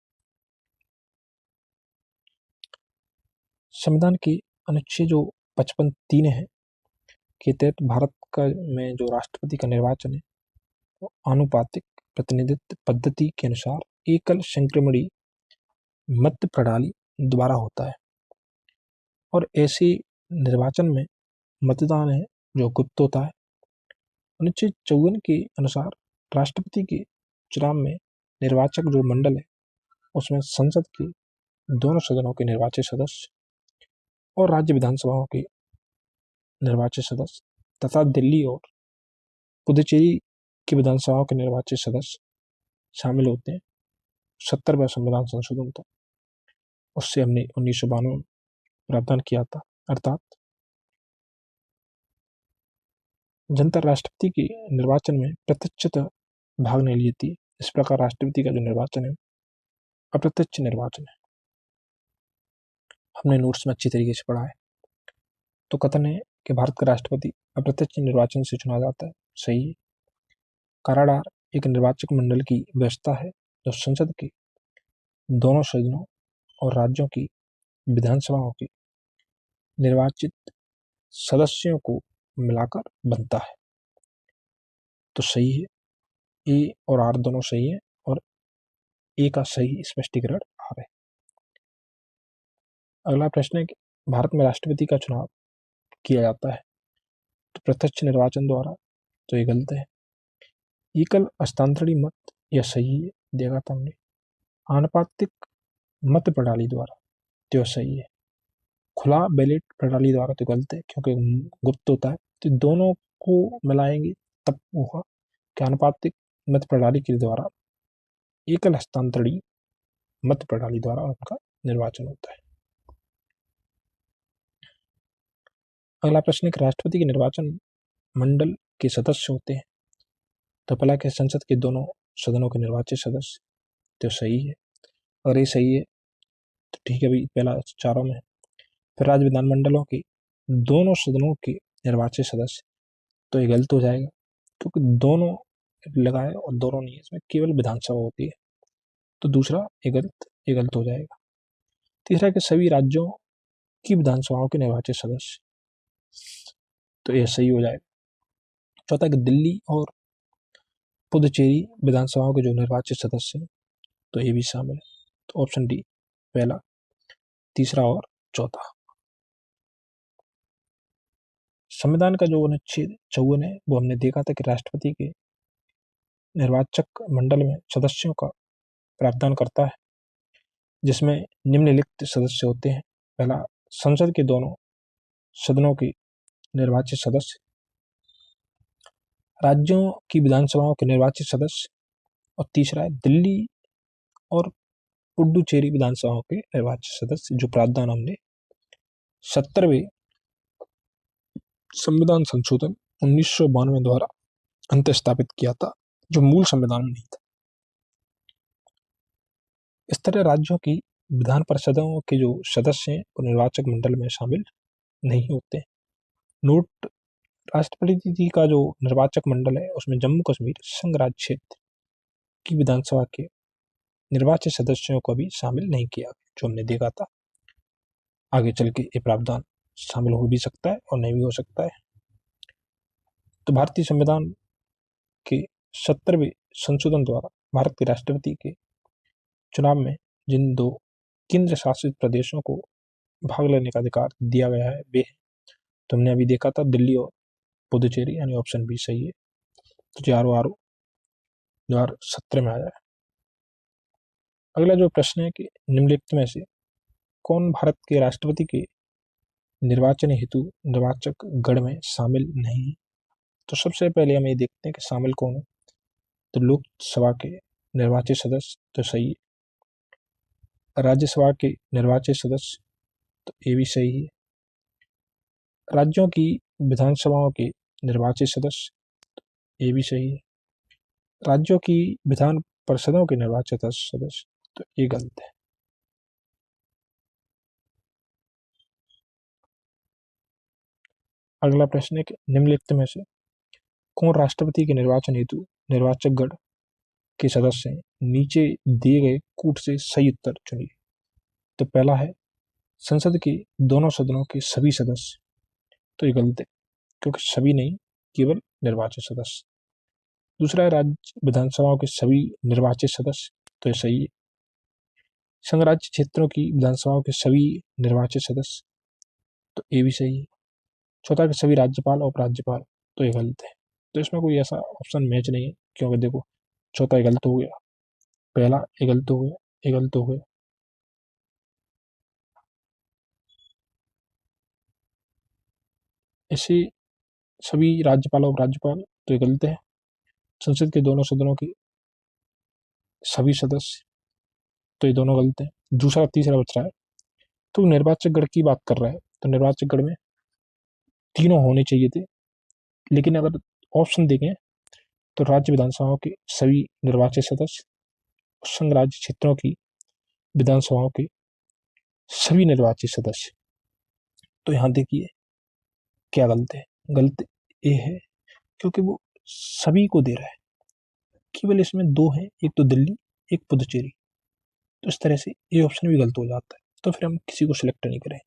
संविधान के अनुच्छेद जो 55(3) है के तहत भारत का में जो राष्ट्रपति का निर्वाचन है वो आनुपातिक प्रतिनिधित्व पद्धति के अनुसार एकल संक्रमणीय मत प्रणाली द्वारा होता है। और ऐसे निर्वाचन में मतदान है जो गुप्त होता है। अनुच्छेद 54 के अनुसार राष्ट्रपति के चुनाव में निर्वाचक जो मंडल है उसमें संसद के दोनों सदनों के निर्वाचित सदस्य और राज्य विधानसभाओं के निर्वाचित सदस्य तथा दिल्ली और पुदुचेरी की विधानसभाओं के निर्वाचित सदस्य शामिल होते हैं। 70वां संविधान संशोधन था, उससे हमने 1992 में प्रावधान किया था, अर्थात जनता राष्ट्रपति के निर्वाचन में प्रत्यक्षतः भाग नहीं लेती। इस प्रकार राष्ट्रपति का जो निर्वाचन है अप्रत्यक्ष निर्वाचन है। हमने नोट्स में अच्छी तरीके से पढ़ा है। तो कथन है कि भारत का राष्ट्रपति अप्रत्यक्ष निर्वाचन से चुना जाता है, सही है। कारागार एक निर्वाचक मंडल की व्यवस्था है जो संसद के दोनों सदनों और राज्यों की विधानसभाओं के निर्वाचित सदस्यों को मिलाकर बनता है। तो सही है, ए और आर दोनों सही है, और ए का सही स्पष्टीकरण आर है। अगला प्रश्न है कि भारत में राष्ट्रपति का चुनाव किया जाता है तो प्रत्यक्ष निर्वाचन द्वारा, तो ये गलत है। एकल हस्तांतरणीय मत यह सही है, देखा था हमने। आनुपातिक मत प्रणाली द्वारा, तो यह सही है। खुला बैलेट प्रणाली द्वारा तो गलत है क्योंकि गुप्त होता है। तो दोनों को मिलाएंगे तब होगा कि आनुपातिक मत प्रणाली के द्वारा, एकल हस्तांतरणीय मत प्रणाली द्वारा उनका निर्वाचन होता है। अगला प्रश्न है, राष्ट्रपति के निर्वाचन मंडल के सदस्य होते हैं तो पहला के संसद के दोनों सदनों के निर्वाचित सदस्य, तो सही है। अगर ये सही है तो ठीक है भाई, पहला चारों में है। फिर राज्य विधानमंडलों के दोनों सदनों के निर्वाचित सदस्य, तो ये गलत हो जाएगा क्योंकि दोनों लगाए और दोनों नहीं, इसमें केवल विधानसभा होती है। तो दूसरा ये गलत हो जाएगा। तीसरा कि सभी राज्यों की विधानसभाओं के निर्वाचित सदस्य, तो ये सही हो जाएगा। चौथा कि दिल्ली और पुदुचेरी विधानसभाओं के जो निर्वाचित सदस्य हैं तो ये भी शामिल है। तो ऑप्शन डी, पहला, तीसरा और चौथा। संविधान का जो अनुच्छेद 54 है वो हमने देखा था कि राष्ट्रपति के निर्वाचक मंडल में सदस्यों का प्रावधान करता है, जिसमें निम्नलिखित सदस्य होते हैं। पहला, संसद के दोनों सदनों के निर्वाचित सदस्य, राज्यों की विधानसभाओं के निर्वाचित सदस्य, और तीसरा है दिल्ली और पुडुचेरी विधानसभाओं के निर्वाचित सदस्य। जो प्रावधान हमने 70वें संविधान संशोधन 1992 द्वारा अंत स्थापित किया था, जो मूल संविधान में नहीं था। इस तरह राज्यों की विधान परिषदों के जो सदस्य हैं वो निर्वाचक मंडल में शामिल नहीं होते। नोट, राष्ट्रपति जी का जो निर्वाचक मंडल है उसमें जम्मू कश्मीर संघ राज्य क्षेत्र की विधानसभा के निर्वाचित सदस्यों को भी शामिल नहीं किया, जो हमने देखा था। आगे चल के ये प्रावधान शामिल हो भी सकता है और नहीं भी हो सकता है। तो भारतीय संविधान के 70वें संशोधन द्वारा भारत के राष्ट्रपति के चुनाव में जिन 2 केंद्र शासित प्रदेशों को भाग लेने का अधिकार दिया गया है वे, तुमने अभी देखा था, दिल्ली और पुदुचेरी, यानी ऑप्शन बी सही है। तो चारों 2017 में आया है। अगला जो प्रश्न है कि निम्नलिखित में से कौन भारत के राष्ट्रपति के निर्वाचन हेतु निर्वाचक गण में शामिल नहीं है। तो सबसे पहले हम ये देखते हैं कि शामिल कौन है। तो लोकसभा के निर्वाचित सदस्य तो सही है। राज्यसभा के निर्वाचित सदस्य तो ये भी सही है। राज्यों की विधानसभाओं के निर्वाचित सदस्य तो ये भी सही है। राज्यों की विधान परिषदों के निर्वाचित सदस्य तो ये गलत है। अगला प्रश्न है कि निम्नलिखित में से कौन राष्ट्रपति के निर्वाचन हेतु निर्वाचक गण के सदस्य हैं, नीचे दिए गए कूट से सही उत्तर चुनिए। तो पहला है संसद के दोनों सदनों के सभी सदस्य, तो ये गलत है क्योंकि सभी नहीं, केवल निर्वाचित सदस्य। दूसरा है राज्य विधानसभाओं के सभी निर्वाचित सदस्य, तो ये सही है। संघ राज्य क्षेत्रों की विधानसभाओं के सभी निर्वाचित सदस्य, तो ये भी सही है। चौथा के सभी राज्यपाल और उपराज्यपाल, तो ये गलत है। तो इसमें कोई ऐसा ऑप्शन मैच नहीं है, क्योंकि देखो चौथा ये गलत हो गया, पहला ये गलत हो गया, ये गलत हो गया। ऐसे सभी राज्यपाल और उपराज्यपाल, तो ये गलत है। संसद के दोनों सदनों के सभी सदस्य, तो ये दोनों गलत है। दूसरा तीसरा बच रहा है। तो निर्वाचक गण की बात कर रहा है, तो निर्वाचक गण में तीनों होने चाहिए थे, लेकिन अगर ऑप्शन देखें तो राज्य विधानसभाओं के सभी निर्वाचित सदस्य, संघ राज्य क्षेत्रों की विधानसभाओं के सभी निर्वाचित सदस्य। तो यहाँ देखिए क्या गलत है। गलत ये है क्योंकि वो सभी को दे रहा है, केवल इसमें 2 हैं, एक तो दिल्ली, एक पुदुचेरी। तो इस तरह से ये ऑप्शन भी गलत हो जाता है, तो फिर हम किसी को सिलेक्ट नहीं करें।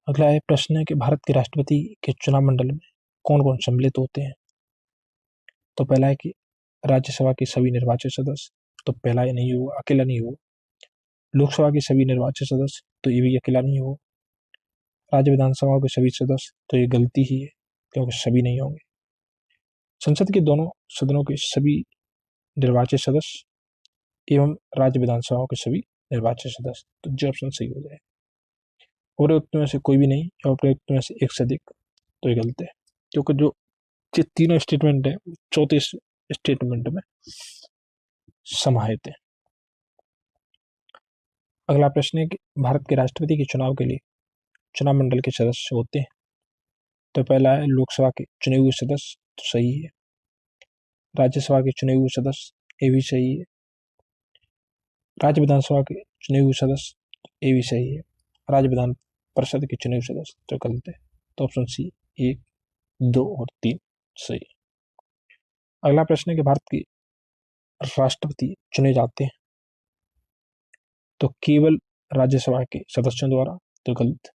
अगला प्रश्न है कि भारत के राष्ट्रपति के चुनाव मंडल में कौन कौन सम्मिलित होते हैं। तो पहला है कि राज्यसभा के सभी निर्वाचित सदस्य, तो पहला ये नहीं हुआ, अकेला नहीं हुआ। लोकसभा के सभी निर्वाचित सदस्य, तो ये भी अकेला नहीं हुआ। राज्य विधानसभाओं के सभी सदस्य, तो ये गलती ही है क्योंकि सभी नहीं होंगे। संसद के दोनों सदनों के सभी निर्वाचित सदस्य एवं राज्य विधानसभाओं के सभी निर्वाचित सदस्य, तो जो ऑप्शन सही हो जाए। उपरोक्त में से कोई भी नहीं या उपरोक्त में से एक से अधिक, तो ये गलत है क्योंकि जो तीनों स्टेटमेंट है चौथे स्टेटमेंट में समाहित है। अगला प्रश्न है कि भारत के राष्ट्रपति के चुनाव के लिए चुनाव मंडल के सदस्य होते हैं। तो पहला है लोकसभा के चुने हुए सदस्य, तो सही है। राज्यसभा के चुने हुए सदस्य, ये भी सही है। राज्य विधानसभा के चुने हुए सदस्य, ये भी सही है। राज्य विधान परिषद के चुने हुए सदस्य, तो गलत है। तो ऑप्शन सी 1, 2 और 3 सही है। अगला प्रश्न है कि भारत के राष्ट्रपति चुने जाते हैं तो केवल राज्यसभा के सदस्यों द्वारा, तो गलत।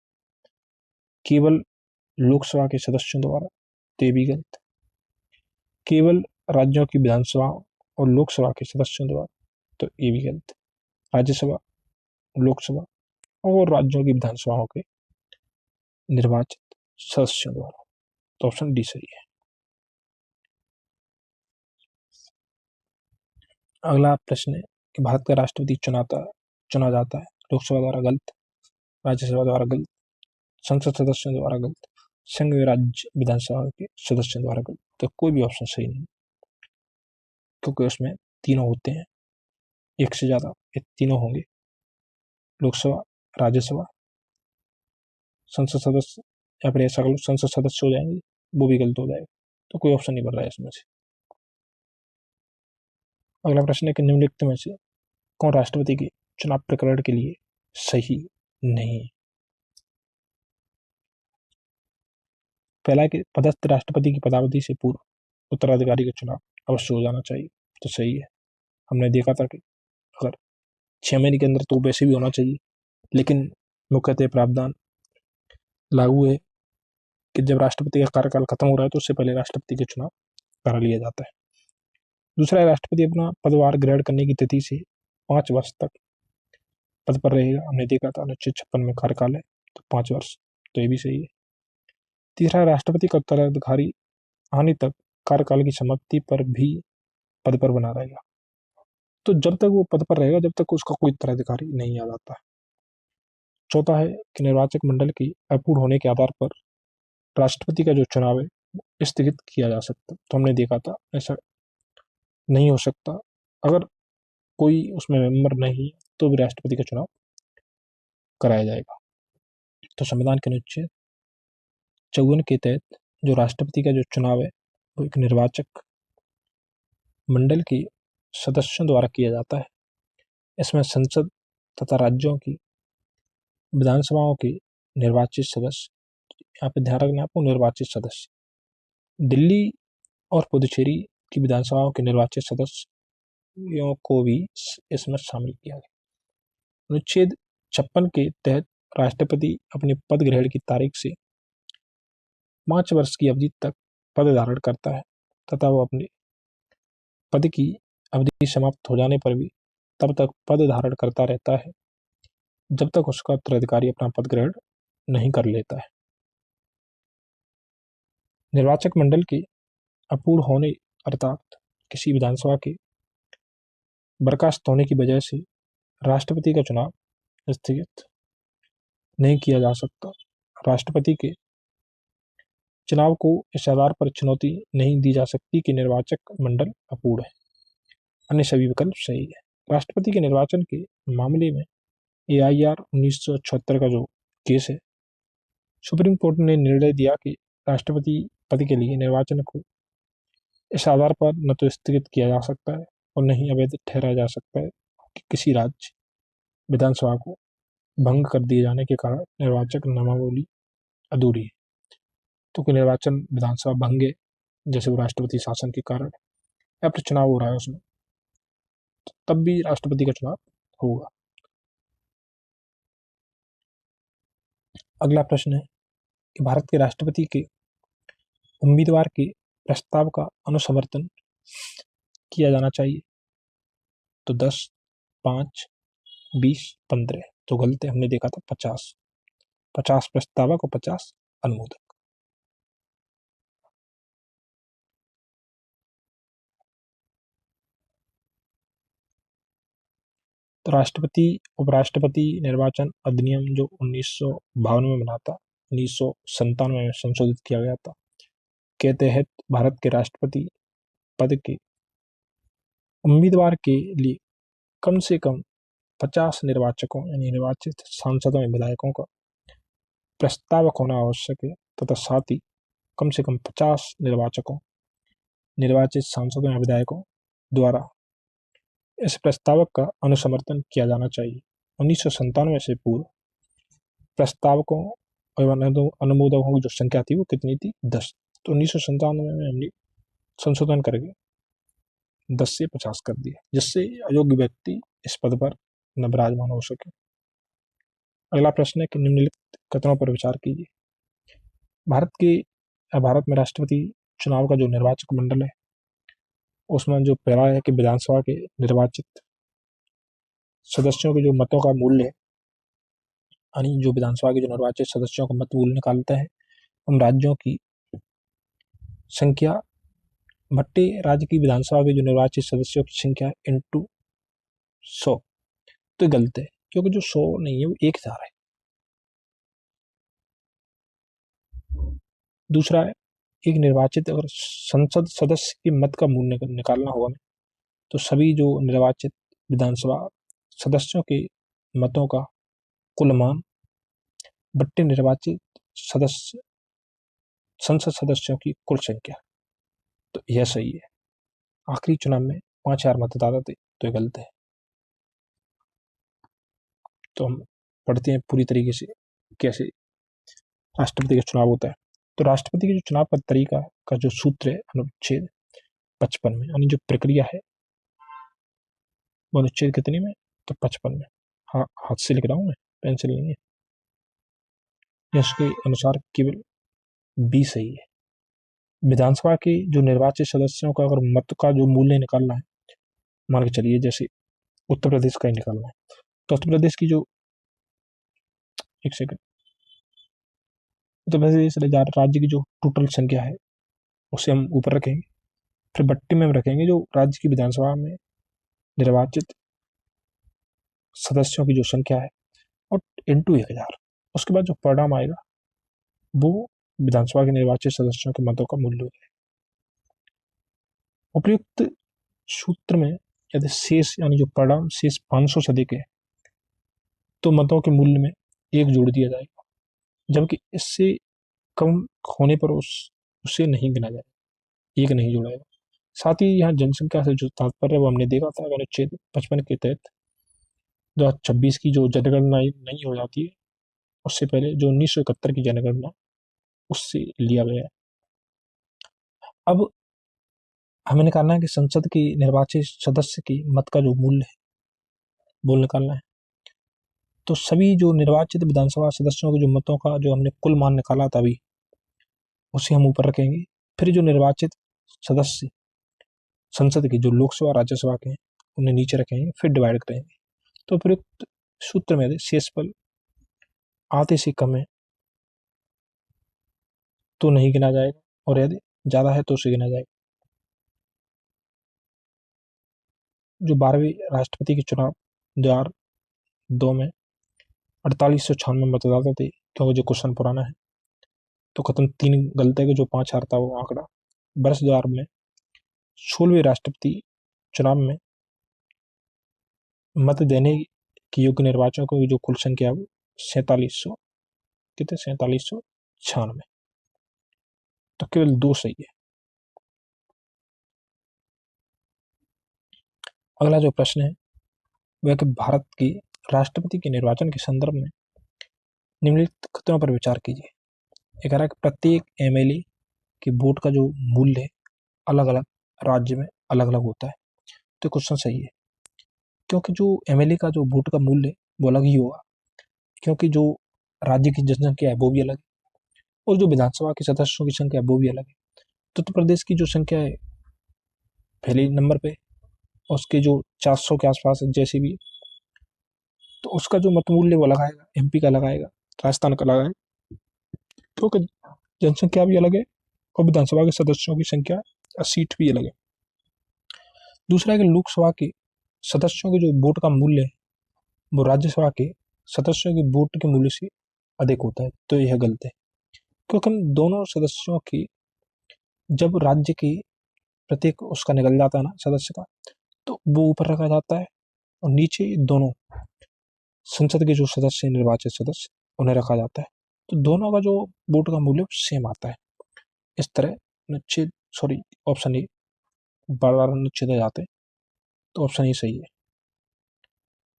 केवल लोकसभा के सदस्यों द्वारा, तो ये भी गलत। केवल राज्यों की विधानसभा और लोकसभा के सदस्यों द्वारा, तो ये भी गलत। राज्यसभा, लोकसभा और राज्यों की विधानसभाओं के निर्वाचित सदस्यों द्वारा, तो ऑप्शन डी सही है। अगला प्रश्न है कि भारत का राष्ट्रपति चुना जाता है लोकसभा द्वारा, गलत। राज्यसभा द्वारा, गलत। संसद सदस्यों द्वारा, गलत। संघ राज्य विधानसभा के सदस्यों द्वारा, गलत। तो कोई भी ऑप्शन सही नहीं, क्योंकि उसमें तीनों होते हैं, एक से ज्यादा, ये तीनों होंगे, लोकसभा, राज्यसभा, संसद सदस्य, या फिर ऐसा संसद सदस्य हो जाएंगे, वो भी गलत हो जाएगा। तो कोई ऑप्शन नहीं बन रहा है इसमें से। अगला प्रश्न है कि निम्नलिखित में से कौन राष्ट्रपति के चुनाव प्रकरण के लिए सही नहीं है। पहला है कि पदस्थ राष्ट्रपति की पदावधि से पूर्व उत्तराधिकारी का चुनाव अवश्य हो जाना चाहिए, तो सही है। हमने देखा था कि अगर 6 महीने के अंदर तो वैसे भी होना चाहिए, लेकिन मुख्यतः प्रावधान लागू है कि जब राष्ट्रपति का कार्यकाल खत्म हो रहा है तो उससे पहले राष्ट्रपति के चुनाव करा लिया जाता है। दूसरा है राष्ट्रपति अपना पदभार ग्रहण करने की तिथि से 5 वर्ष तक पद पर रहेगा। हमने देखा था अनुच्छेद 56 में कार्यकाल है तो 5 वर्ष, तो ये भी सही है। तीसरा, राष्ट्रपति का उत्तराधिकारी आने तक कार्यकाल की समाप्ति पर भी पद पर बना रहेगा, तो जब तक वो पद पर रहेगा जब तक उसका कोई उत्तराधिकारी नहीं आ जाता। चौथा है कि निर्वाचक मंडल की अपूर्ण होने के आधार पर राष्ट्रपति का जो चुनाव है स्थगित किया जा सकता, तो हमने देखा था ऐसा नहीं हो सकता। अगर कोई उसमें मेंबर नहीं है तो भी राष्ट्रपति का चुनाव कराया जाएगा। तो संविधान के अनुच्छेद 54 के तहत जो राष्ट्रपति का जो चुनाव है वो एक निर्वाचक मंडल के सदस्यों द्वारा किया जाता है। इसमें संसद तथा राज्यों की विधानसभाओं के निर्वाचित सदस्य, यहाँ पे ध्यान रखना आपको, निर्वाचित सदस्य, दिल्ली और पुदुचेरी की विधानसभाओं के निर्वाचित सदस्यों को भी इसमें शामिल किया गया। अनुच्छेद 56 के तहत राष्ट्रपति अपने पद ग्रहण की तारीख से 5 वर्ष की अवधि तक पद धारण करता है तथा वो अपने पद की अवधि समाप्त हो जाने पर भी तब तक पद धारण करता रहता है जब तक उसका उत्तराधिकारी अपना पद ग्रहण नहीं कर लेता है। निर्वाचक मंडल के अपूर्ण होने अर्थात किसी विधानसभा के बर्खास्त होने की वजह से राष्ट्रपति का चुनाव स्थगित नहीं किया जा सकता। राष्ट्रपति के चुनाव को इस आधार पर चुनौती नहीं दी जा सकती कि निर्वाचक मंडल अपूर्ण है, अन्य सभी विकल्प सही है। राष्ट्रपति के निर्वाचन के मामले में AIR 1976 का जो केस है, सुप्रीम कोर्ट ने निर्णय दिया कि राष्ट्रपति पद के लिए निर्वाचन को इस आधार पर न तो स्थगित किया जा सकता है और न ही अवैध ठहराया जा सकता है कि किसी राज्य विधानसभा को भंग कर दिए जाने के कारण निर्वाचक नामावली अधूरी है। तो कि निर्वाचन विधानसभा भंग है, जैसे वो राष्ट्रपति शासन के कारण या फिर चुनाव हो रहा है उसमें, तो तब भी राष्ट्रपति का चुनाव होगा। अगला प्रश्न है कि भारत के राष्ट्रपति के उम्मीदवार के प्रस्ताव का अनुसमर्थन किया जाना चाहिए, तो 10, 5, 20, 15, तो गलत है। हमने देखा था 50 प्रस्तावक और 50 अनुमोदक। तो राष्ट्रपति उपराष्ट्रपति निर्वाचन अधिनियम जो 1952 में बना था, 1997 में संशोधित किया गया था, के तहत भारत के राष्ट्रपति पद के उम्मीदवार के लिए कम से कम 50 निर्वाचकों यानी निर्वाचित सांसदों एवं विधायकों का प्रस्तावक होना आवश्यक है तथा साथ ही कम से कम 50 निर्वाचकों निर्वाचित सांसदों या विधायकों द्वारा इस प्रस्तावक का अनुसमर्थन किया जाना चाहिए। 1997 से पूर्व प्रस्तावकों एवं अनुमोदकों की जो संख्या थी वो कितनी थी? 10। तो 1997 में हमने संशोधन करके 10 से 50 कर दिया, जिससे अयोग्य व्यक्ति इस पद पर न विराजमान हो सके। अगला प्रश्न है कि निम्नलिखित कथनों पर विचार कीजिए। भारत में राष्ट्रपति चुनाव का जो निर्वाचक मंडल है उसमें जो पहला है कि विधानसभा के निर्वाचित सदस्यों के जो मतों का मूल्य है, यानी जो विधानसभा के जो निर्वाचित सदस्यों का मत मूल्य निकालते हैं, उन राज्यों की संख्या भट्टे राज्य की विधानसभा के जो निर्वाचित सदस्यों की संख्या इंटू 100, तो गलत है क्योंकि जो 100 नहीं है वो 1000 है। दूसरा है, एक निर्वाचित अगर संसद सदस्य के मत का मूल्य निकालना होगा तो सभी जो निर्वाचित विधानसभा सदस्यों के मतों का कुल मान बट्टे निर्वाचित सदस्य संसद सदस्यों की कुल संख्या, तो यह सही है। आखिरी चुनाव में 5,000 मतदाता थे, तो ये गलत है। तो हम पढ़ते हैं पूरी तरीके से कैसे राष्ट्रपति का चुनाव होता है। तो राष्ट्रपति के जो चुनाव का तरीका का जो सूत्र है अनुच्छेद 55 में, यानी जो प्रक्रिया है वो अनुच्छेद कितने में, तो 55 में। हाँ, हाथ से लिख रहा हूँ मैं, पेंसिल नहीं है। इसके अनुसार केवल 20 सही है। विधानसभा के जो निर्वाचित सदस्यों का अगर मत का जो मूल्य निकालना है, मान के चलिए जैसे उत्तर प्रदेश का ही निकालना है, तो उत्तर प्रदेश की जो, एक सेकंड, उत्तर प्रदेश राज्य की जो टोटल संख्या है उसे हम ऊपर रखेंगे, फिर बट्टी में हम रखेंगे जो राज्य की विधानसभा में निर्वाचित सदस्यों की जो संख्या है, और इंटू 1000। उसके बाद जो परिणाम आएगा वो विधानसभा के निर्वाचित सदस्यों के मतों का मूल्य है। उपयुक्त सूत्र में यदि शेष यानी जो परिणाम शेष 500 से अधिक है तो मतों के मूल्य में 1 जोड़ दिया जाएगा, जबकि इससे कम होने पर उसे नहीं गिना जाएगा, 1 नहीं जोड़ा जाएगा। साथ ही यहाँ जनसंख्या से जो तात्पर्य वो हमने देखा था अनुच्छेद 55 के तहत 2026 की जो जनगणना नहीं हो जाती है, उससे पहले जो 1971 की जनगणना उससे लिया गया है। अब हमें निकालना है कि संसद की निर्वाचित सदस्य की मत का जो मूल्य है वो निकालना है। तो सभी जो निर्वाचित विधानसभा सदस्यों के जो मतों का जो हमने कुल मान निकाला था अभी, उसे हम ऊपर रखेंगे। फिर जो निर्वाचित सदस्य संसद के जो लोकसभा राज्यसभा के हैं उन्हें नीचे रखेंगे, फिर डिवाइड करेंगे। तो प्रयुक्त सूत्र में शेषफल आधे से कम है तो नहीं गिना जाएगा, और यदि ज्यादा है तो उसे गिना जाएगा। जो 12वें राष्ट्रपति के चुनाव 2002 में 4896 मतदाता थे, क्योंकि जो क्वेश्चन पुराना है तो खत्म 3 गलत है कि जो 5,000 था वो आंकड़ा। वर्ष 2000 में 16वें राष्ट्रपति चुनाव में मत देने की योग्य निर्वाचकों की जो कुल संख्या वो 4700 कितने 4796, तो केवल 2 सही है। अगला जो प्रश्न है वह कि भारत की राष्ट्रपति के निर्वाचन के संदर्भ में निम्नलिखित कथनों पर विचार कीजिए। एक है कि प्रत्येक एमएलए के वोट का जो मूल्य है अलग अलग राज्य में अलग अलग होता है, तो क्वेश्चन सही है, क्योंकि जो एमएलए का जो वोट का मूल्य वो अलग ही होगा, क्योंकि जो राज्य की जनसंख्या है वो भी अलग है, और जो विधानसभा के सदस्यों की संख्या है वो भी अलग है। तो उत्तर प्रदेश की जो संख्या है पहले नंबर पे, उसके जो 400 के आसपास है जैसे भी, तो उसका जो मत मूल्य वो लगाएगा, एमपी का लगाएगा, राजस्थान का लगाएगा, क्योंकि जनसंख्या भी अलग है और विधानसभा के सदस्यों की संख्या और सीट भी अलग है। दूसरा है कि लोकसभा के सदस्यों के जो वोट का मूल्य है वो राज्यसभा के सदस्यों के वोट के मूल्य से अधिक होता है, तो यह गलत है, क्योंकि हम दोनों सदस्यों की जब राज्य की प्रत्येक उसका निकल जाता है ना सदस्य का, तो वो ऊपर रखा जाता है और नीचे दोनों संसद के जो सदस्य निर्वाचित सदस्य उन्हें रखा जाता है, तो दोनों का जो वोट का मूल्य सेम आता है। इस तरह अनुच्छेद ऑप्शन ए बार बार अनुच्छेद आ जाते हैं, तो ऑप्शन ए सही है।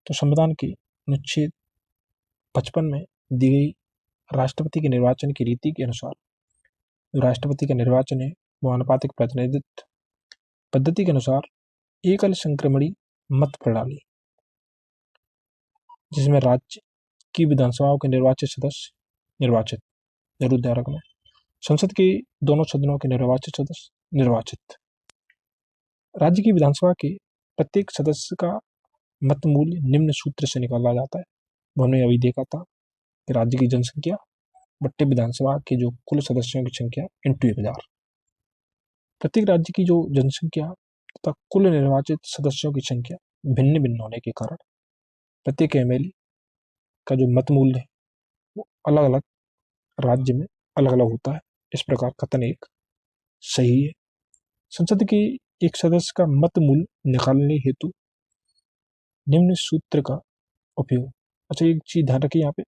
तो संविधान की अनुच्छेद 55 में दी गई राष्ट्रपति के निर्वाचन की रीति के अनुसार जो राष्ट्रपति का निर्वाचन है वो आनुपातिक प्रतिनिधित्व पद्धति के अनुसार एकल संक्रमणी मत प्रणाली, जिसमें राज्य की विधानसभाओं के निर्वाचित सदस्य निर्वाचित, जरूर ध्यान रखना, संसद के दोनों सदनों के निर्वाचित सदस्य निर्वाचित, राज्य की विधानसभा के प्रत्येक सदस्य का मत मूल्य निम्न सूत्र से निकाला जाता है। वो हमने अभी देखा था कि राज्य की जनसंख्या बट्टे विधानसभा के जो कुल सदस्यों की संख्या इंटू 1000। प्रत्येक राज्य की जो जनसंख्या तथा कुल निर्वाचित सदस्यों की संख्या भिन्न भिन्न होने के कारण प्रत्येक एमएलए का जो मत मूल्य है वो अलग अलग राज्य में अलग अलग होता है। इस प्रकार कथन एक सही है। संसद के एक सदस्य का मत मूल्य निकालने हेतु निम्न सूत्र का उपयोग, अच्छा एक चीज ध्यान रखिए यहाँ पे,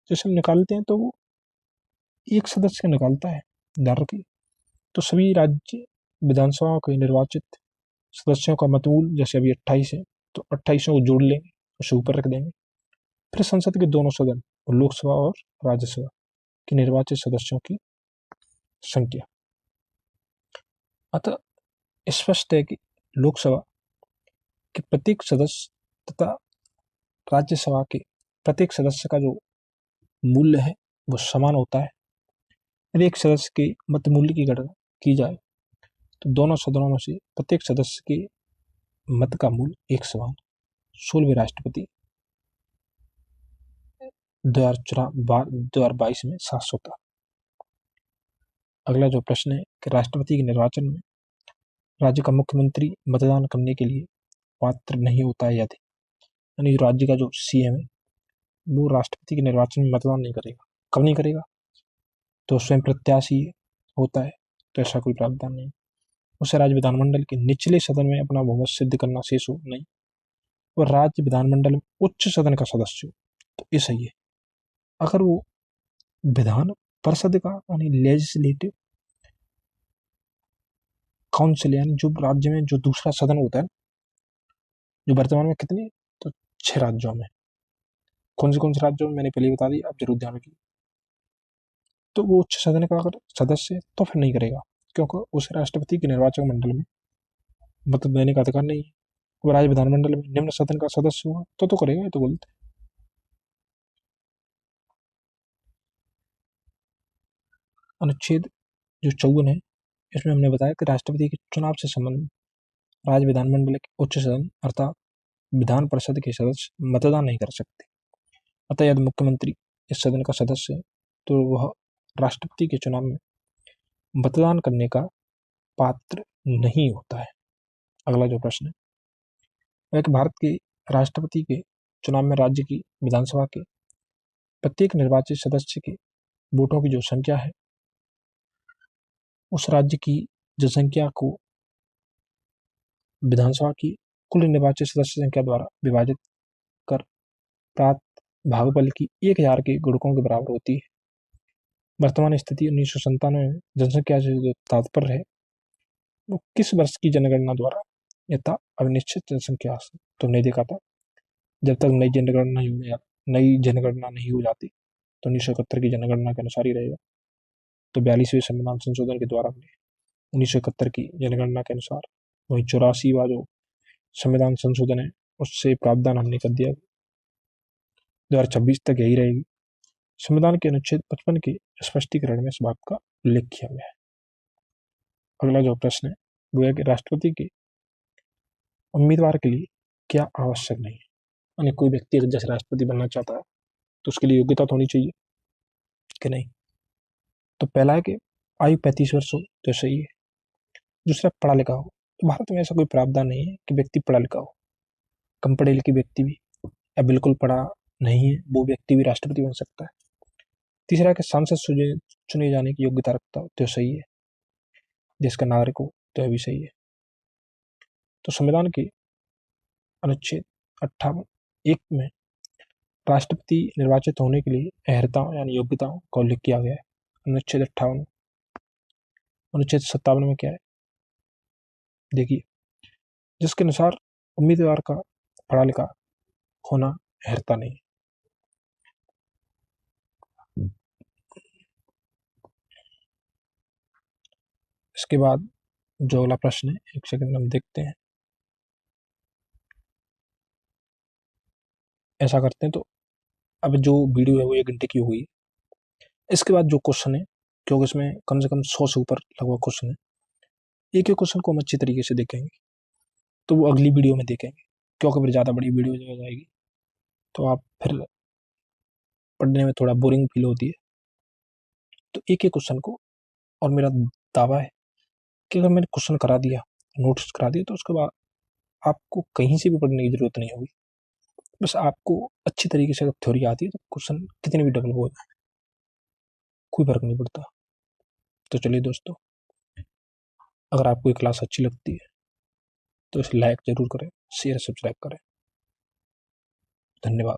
जैसे हम निकालते हैं तो वो एक सदस्य निकालता है, ध्यान रखिए, तो सभी राज्य विधानसभाओं के निर्वाचित सदस्यों का मतमूल जैसे अभी 28 है तो 28 को जोड़ लेंगे, उसे ऊपर रख देंगे। फिर संसद के दोनों सदन, लोकसभा और राज्यसभा के निर्वाचित सदस्यों की संख्या। अतः स्पष्ट है कि लोकसभा के प्रत्येक सदस्य तथा राज्यसभा के प्रत्येक सदस्य का जो मूल्य है वो समान होता है। यदि एक सदस्य के मत मूल्य की गणना की जाए तो दोनों सदनों में से प्रत्येक सदस्य के मत का मूल्य एक समान 16वें राष्ट्रपति 2022 में 700 था। अगला जो प्रश्न है कि राष्ट्रपति के निर्वाचन में राज्य का मुख्यमंत्री मतदान करने के लिए पात्र नहीं होता है यदि, यानी राज्य का जो सीएम है वो राष्ट्रपति के निर्वाचन में मतदान नहीं करेगा। कब नहीं करेगा? तो स्वयं प्रत्याशी होता है तो ऐसा कोई प्रावधान नहीं। उसे राज्य विधानमंडल के निचले सदन में अपना बहुमत सिद्ध करना शेष हो नहीं, और राज्य विधानमंडल में उच्च सदन का सदस्य हो तो ये सही है। अगर वो विधान परिषद का यानी लेजिस्लेटिव काउंसिल यानी जो राज्य में जो दूसरा सदन होता है, जो वर्तमान में कितने, तो 6 राज्यों में। कौन से राज्यों में मैंने पहले बता दी, आप जरूर ध्यान रखिए। तो वो उच्च सदन का अगर सदस्य है तो फिर नहीं करेगा, क्योंकि उसे राष्ट्रपति के निर्वाचक मंडल में मत देने का अधिकार नहीं है। वो राज्य विधानमंडल में निम्न सदन का सदस्य हुआ तो करेगा, ये तो गलत है। अनुच्छेद जो 54 है इसमें हमने बताया कि राष्ट्रपति के चुनाव से संबंधित राज्य विधानमंडल के उच्च सदन अर्थात विधान परिषद के सदस्य मतदान नहीं कर सकते। अतः यदि मुख्यमंत्री इस सदन का सदस्य है तो वह राष्ट्रपति के चुनाव में मतदान करने का पात्र नहीं होता है। अगला जो प्रश्न है वह कि भारत के राष्ट्रपति के चुनाव में राज्य की विधानसभा के प्रत्येक निर्वाचित सदस्य के वोटों की जो संख्या है उस राज्य की जनसंख्या को विधानसभा की कुल निर्वाचित सदस्य संख्या द्वारा विभाजित कर प्राप्त भागफल की 1000 के गुणकों के बराबर होती है। वर्तमान स्थिति 1997 में जनसंख्या से जो तात्पर्य है वो किस वर्ष की जनगणना द्वारा यथा अनिश्चित जनसंख्या से तो नहीं देखा था। जब तक नई जनगणना नहीं हो जाती तो 1971 की जनगणना के अनुसार ही रहेगा। तो 42वें संविधान संशोधन के द्वारा 1971 की जनगणना के अनुसार वही 84वां जो संविधान संशोधन है उससे प्रावधान हमने कर दिया 2026 तक यही रहेगी। संविधान के अनुच्छेद 55 के स्पष्टीकरण में इस बात का उल्लेख किया गया है। अगला जो प्रश्न है वो है कि राष्ट्रपति के उम्मीदवार के लिए क्या आवश्यक नहीं है, यानी कोई व्यक्ति अगर जैसे राष्ट्रपति बनना चाहता है तो उसके लिए योग्यता तो होनी चाहिए कि नहीं। तो पहला है कि आयु 35 वर्ष हो तो सही है। दूसरा पढ़ा लिखा हो, तो भारत में ऐसा कोई प्रावधान नहीं है कि व्यक्ति पढ़ा लिखा हो। कम पढ़े लिखे व्यक्ति भी या बिल्कुल पढ़ा नहीं है वो व्यक्ति भी राष्ट्रपति बन सकता है। तीसरा कि सांसद चुने जाने की योग्यता रखता हो तो सही है। देश का नागरिक हो तो भी सही है। तो संविधान के अनुच्छेद 58(1) में राष्ट्रपति निर्वाचित होने के लिए अहर्ताओं यानी योग्यताओं का उल्लेख किया गया है। अनुच्छेद 58। अनुच्छेद 57 में क्या है देखिए, जिसके अनुसार उम्मीदवार का पढ़ा लिखा होना अहर्ता नहीं। इसके बाद जो अगला प्रश्न है, एक सेकंड हम देखते हैं। ऐसा करते हैं तो अब जो वीडियो है वो 1 घंटे की हुई। इसके बाद जो क्वेश्चन है, क्योंकि इसमें कम से कम 100 से ऊपर लगभग क्वेश्चन है, एक एक क्वेश्चन को हम अच्छी तरीके से देखेंगे तो वो अगली वीडियो में देखेंगे, क्योंकि फिर ज़्यादा बड़ी वीडियो हो जाएगी तो आप फिर पढ़ने में थोड़ा बोरिंग फील होती है। तो एक एक क्वेश्चन को, और मेरा दावा है कि अगर मैंने क्वेश्चन करा दिया, नोट्स करा दिया, तो उसके बाद आपको कहीं से भी पढ़ने की जरूरत नहीं होगी। बस आपको अच्छी तरीके से अगर थ्योरी आती है तो क्वेश्चन कितने भी डबल हो जाए कोई फर्क नहीं पड़ता। तो चलिए दोस्तों, अगर आपको ये क्लास अच्छी लगती है तो इसे लाइक जरूर करें, शेयर सब्सक्राइब करें। धन्यवाद।